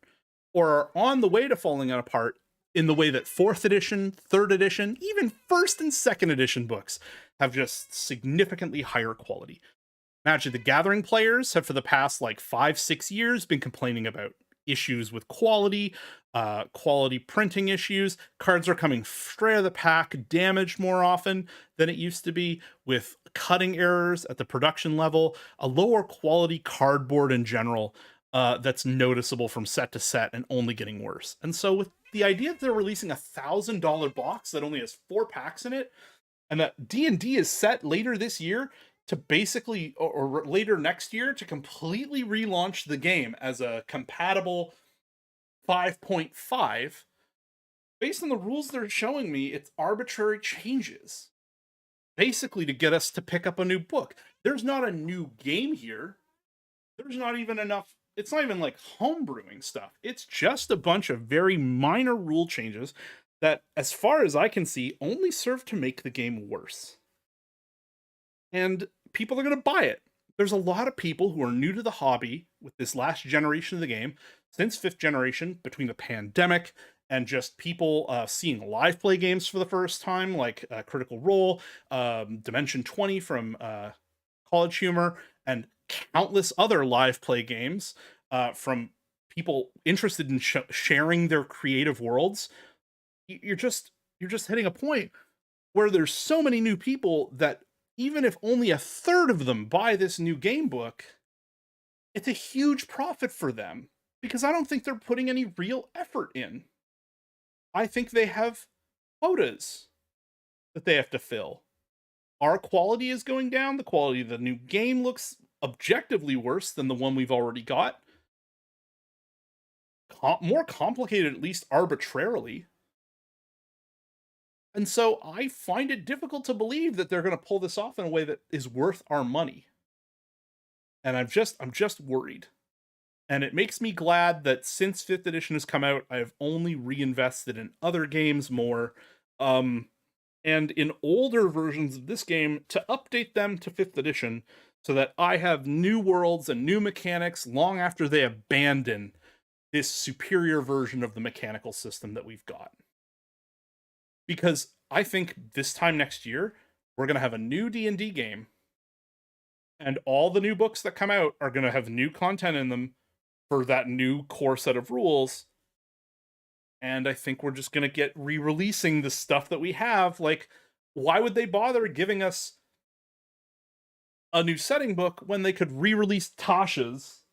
or are on the way to falling apart in the way that 4th edition, 3rd edition, even 1st and 2nd edition books have just significantly higher quality. Magic the Gathering players have for the past like 5-6 years been complaining about issues with quality printing issues. Cards are coming straight out of the pack, damaged more often than it used to be, with cutting errors at the production level, a lower quality cardboard in general that's noticeable from set to set and only getting worse. And so with the idea that they're releasing a $1,000 box that only has 4 packs in it, and that D&D is set later this year to basically, or later next year, to completely relaunch the game as a compatible 5.5, based on the rules they're showing me, it's arbitrary changes, basically to get us to pick up a new book. There's not a new game here. There's not even enough, it's not even like homebrewing stuff. It's just a bunch of very minor rule changes that, as far as I can see, only serve to make the game worse. And people are going to buy it. There's a lot of people who are new to the hobby with this last generation of the game, since 5th generation, between the pandemic and just people seeing live play games for the first time, like Critical Role, Dimension 20 from College Humor, and countless other live play games from people interested in sharing their creative worlds. You're just hitting a point where there's so many new people that even if only a third of them buy this new game book, it's a huge profit for them, because I don't think they're putting any real effort in. I think they have quotas that they have to fill. Our quality is going down. The quality of the new game looks objectively worse than the one we've already got. More complicated, at least arbitrarily. And so I find it difficult to believe that they're going to pull this off in a way that is worth our money. And I'm just worried. And it makes me glad that since 5th edition has come out, I have only reinvested in other games more. and in older versions of this game to update them to 5th edition so that I have new worlds and new mechanics long after they abandon this superior version of the mechanical system that we've got. Because I think this time next year, we're going to have a new D&D game, and all the new books that come out are going to have new content in them for that new core set of rules. And I think we're just going to get re-releasing the stuff that we have. Like, why would they bother giving us a new setting book when they could re-release Tasha's,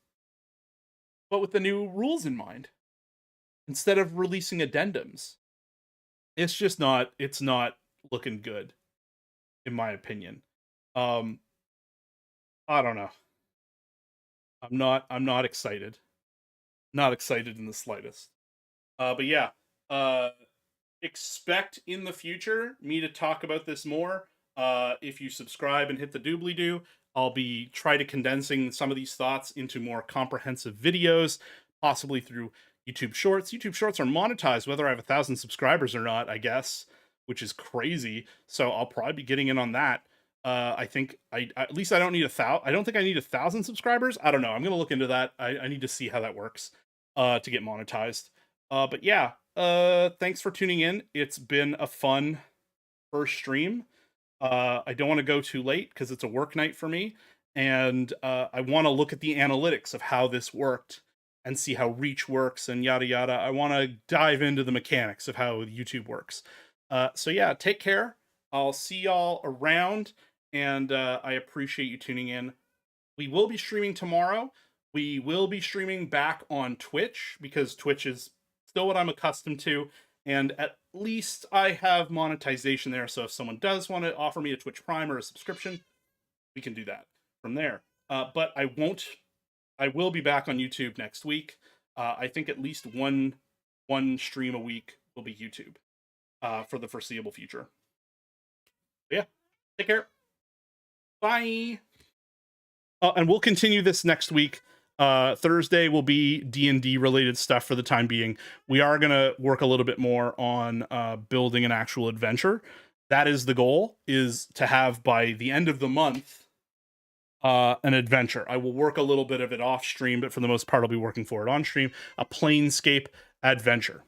but with the new rules in mind, instead of releasing addendums? It's not looking good, in my opinion. I don't know. I'm not excited. Not excited in the slightest. But yeah, expect in the future me to talk about this more. If you subscribe and hit the doobly-doo, I'll be try to condensing some of these thoughts into more comprehensive videos, possibly through YouTube Shorts. YouTube Shorts are monetized whether I have 1,000 subscribers or not, I guess, which is crazy. So I'll probably be getting in on that. I think at least I don't need 1,000. I don't think I need 1,000 subscribers. I don't know. I'm gonna look into that. I need to see how that works to get monetized. But yeah, thanks for tuning in. It's been a fun first stream. I don't want to go too late because it's a work night for me, and I want to look at the analytics of how this worked and see how reach works and yada yada. I want to dive into the mechanics of how YouTube works. So yeah, take care. I'll see y'all around, and I appreciate you tuning in. We will be streaming tomorrow. We will be streaming back on Twitch because Twitch is still what I'm accustomed to, and at least I have monetization there, so if someone does want to offer me a Twitch Prime or a subscription, we can do that from there. But I will be back on YouTube next week. I think at least one stream a week will be YouTube for the foreseeable future. But yeah, take care. Bye. And we'll continue this next week. Thursday will be D&D related stuff for the time being. We are going to work a little bit more on building an actual adventure. That is the goal, is to have by the end of the month an adventure. I will work a little bit of it off stream, but for the most part I'll be working for it on stream. A Planescape adventure.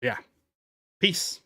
Yeah. Peace.